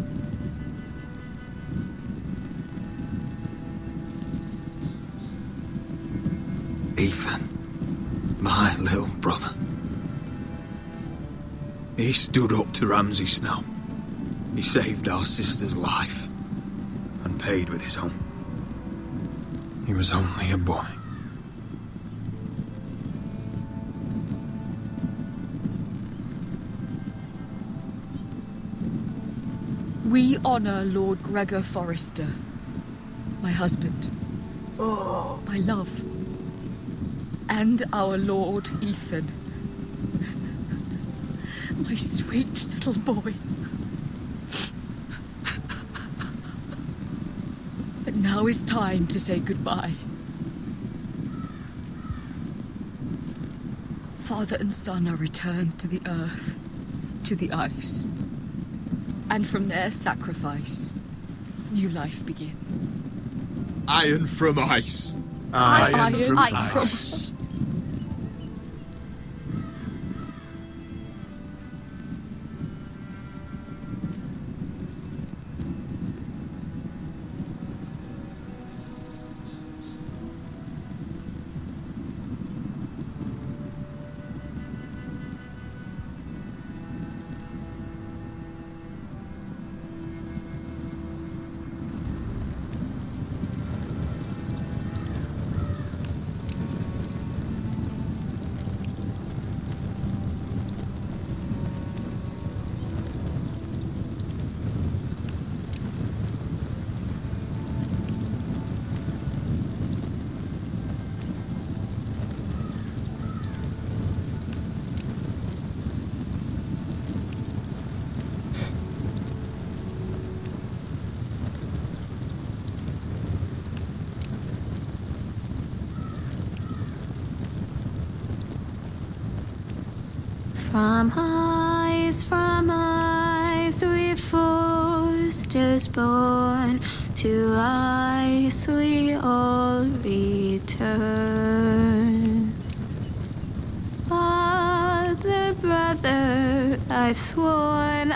Ethan, my little brother. He stood up to Ramsay Snow. He saved our sister's life. and paid with his own. He was only a boy. We honor Lord Gregor Forrester, my husband, my love, and our Lord Ethan, my sweet little boy. And now is time to say goodbye. Father and son are returned to the earth, to the ice. And from their sacrifice, new life begins. Iron from ice. Iron from ice. From ice we foresters born, to ice we all return. Father, brother, I've sworn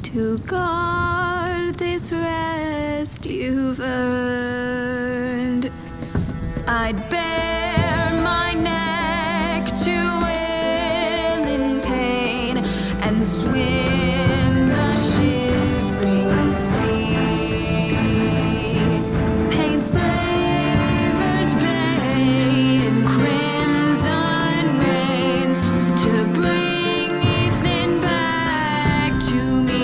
to guard this rest you've earned. I'd bare my neck to and swim the shivering sea. Paint slavers bay in crimson rains to bring Ethan back to me.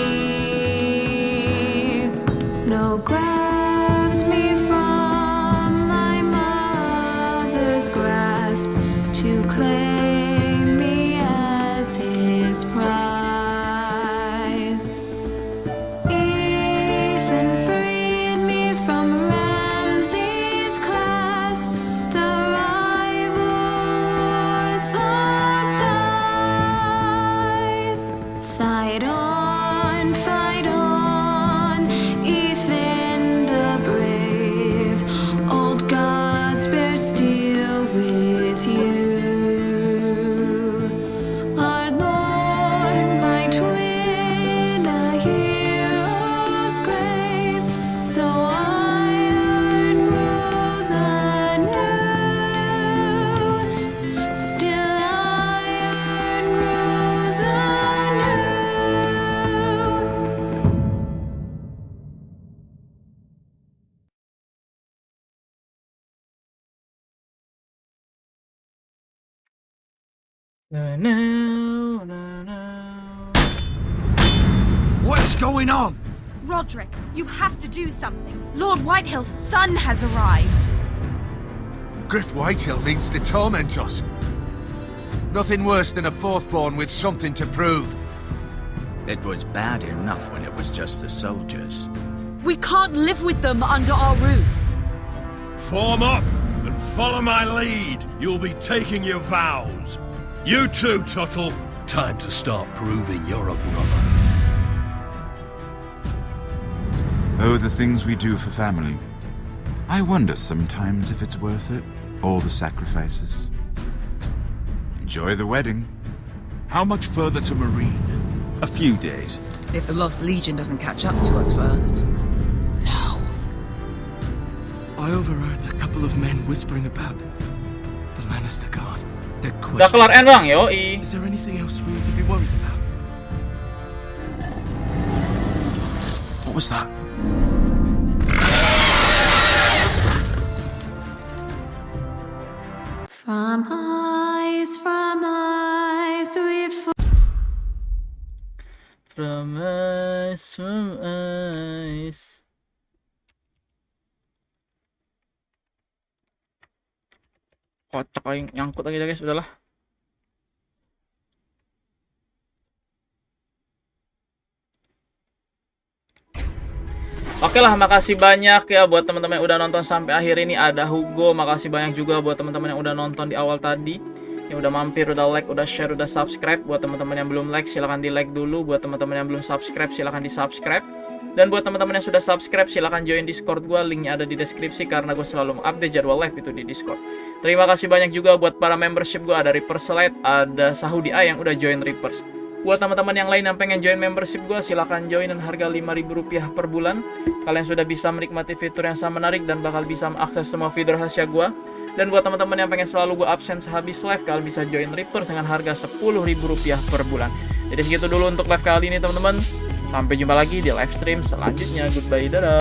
Snow grabbed me from my mother's grasp to claim me as his prize. Fight on, Ethan the brave. Old gods bear steel with you. Our Lord might win a hero's grave, so iron grows anew. Still iron grows anew. What is going on? Roderick, you have to do something. Lord Whitehill's son has arrived. Griff Whitehill means to torment us. Nothing worse than a fourthborn with something to prove. It was bad enough when it was just the soldiers. We can't live with them under our roof. Form up and follow my lead. You'll be taking your vows. You too, Tuttle. Time to start proving you're a brother. Oh, the things we do for family. I wonder sometimes if it's worth it. All the sacrifices. Enjoy the wedding. How much further to Marine? A few days. If the Lost Legion doesn't catch up to us first. I overheard a couple of men whispering about the Lannister Guard. They're Udah kelar enrang, yoi. Is there anything else we need to be worried about? What was that? From eyes we From eyes. Kocak lagi, nyangkut lagi guys, udahlah. Oke lah, makasih banyak ya buat teman-teman yang udah nonton sampai akhir ini. Ada Hugo, makasih banyak juga buat teman-teman yang udah nonton di awal tadi, yang udah mampir, udah like, udah share, udah subscribe. Buat teman-teman yang belum like, silahkan di like dulu. Buat teman-teman yang belum subscribe, silahkan di subscribe. Dan buat teman-teman yang sudah subscribe, silahkan join Discord gue, linknya ada di deskripsi karena gue selalu mengupdate jadwal live itu di Discord. Terima kasih banyak juga buat para membership gue, ada Reaper Slide, ada Sahudi A yang udah join Reapers. Buat teman-teman yang lain yang pengen join membership gue, silahkan join dengan harga Rp5.000 per bulan. Kalian sudah bisa menikmati fitur yang sangat menarik dan bakal bisa mengakses semua fitur rahasia gue. Dan buat teman-teman yang pengen selalu gue absen sehabis live, kalian bisa join Reapers dengan harga Rp10.000 per bulan. Jadi segitu dulu untuk live kali ini teman-teman. Sampai jumpa lagi di live stream selanjutnya. Goodbye, dadah.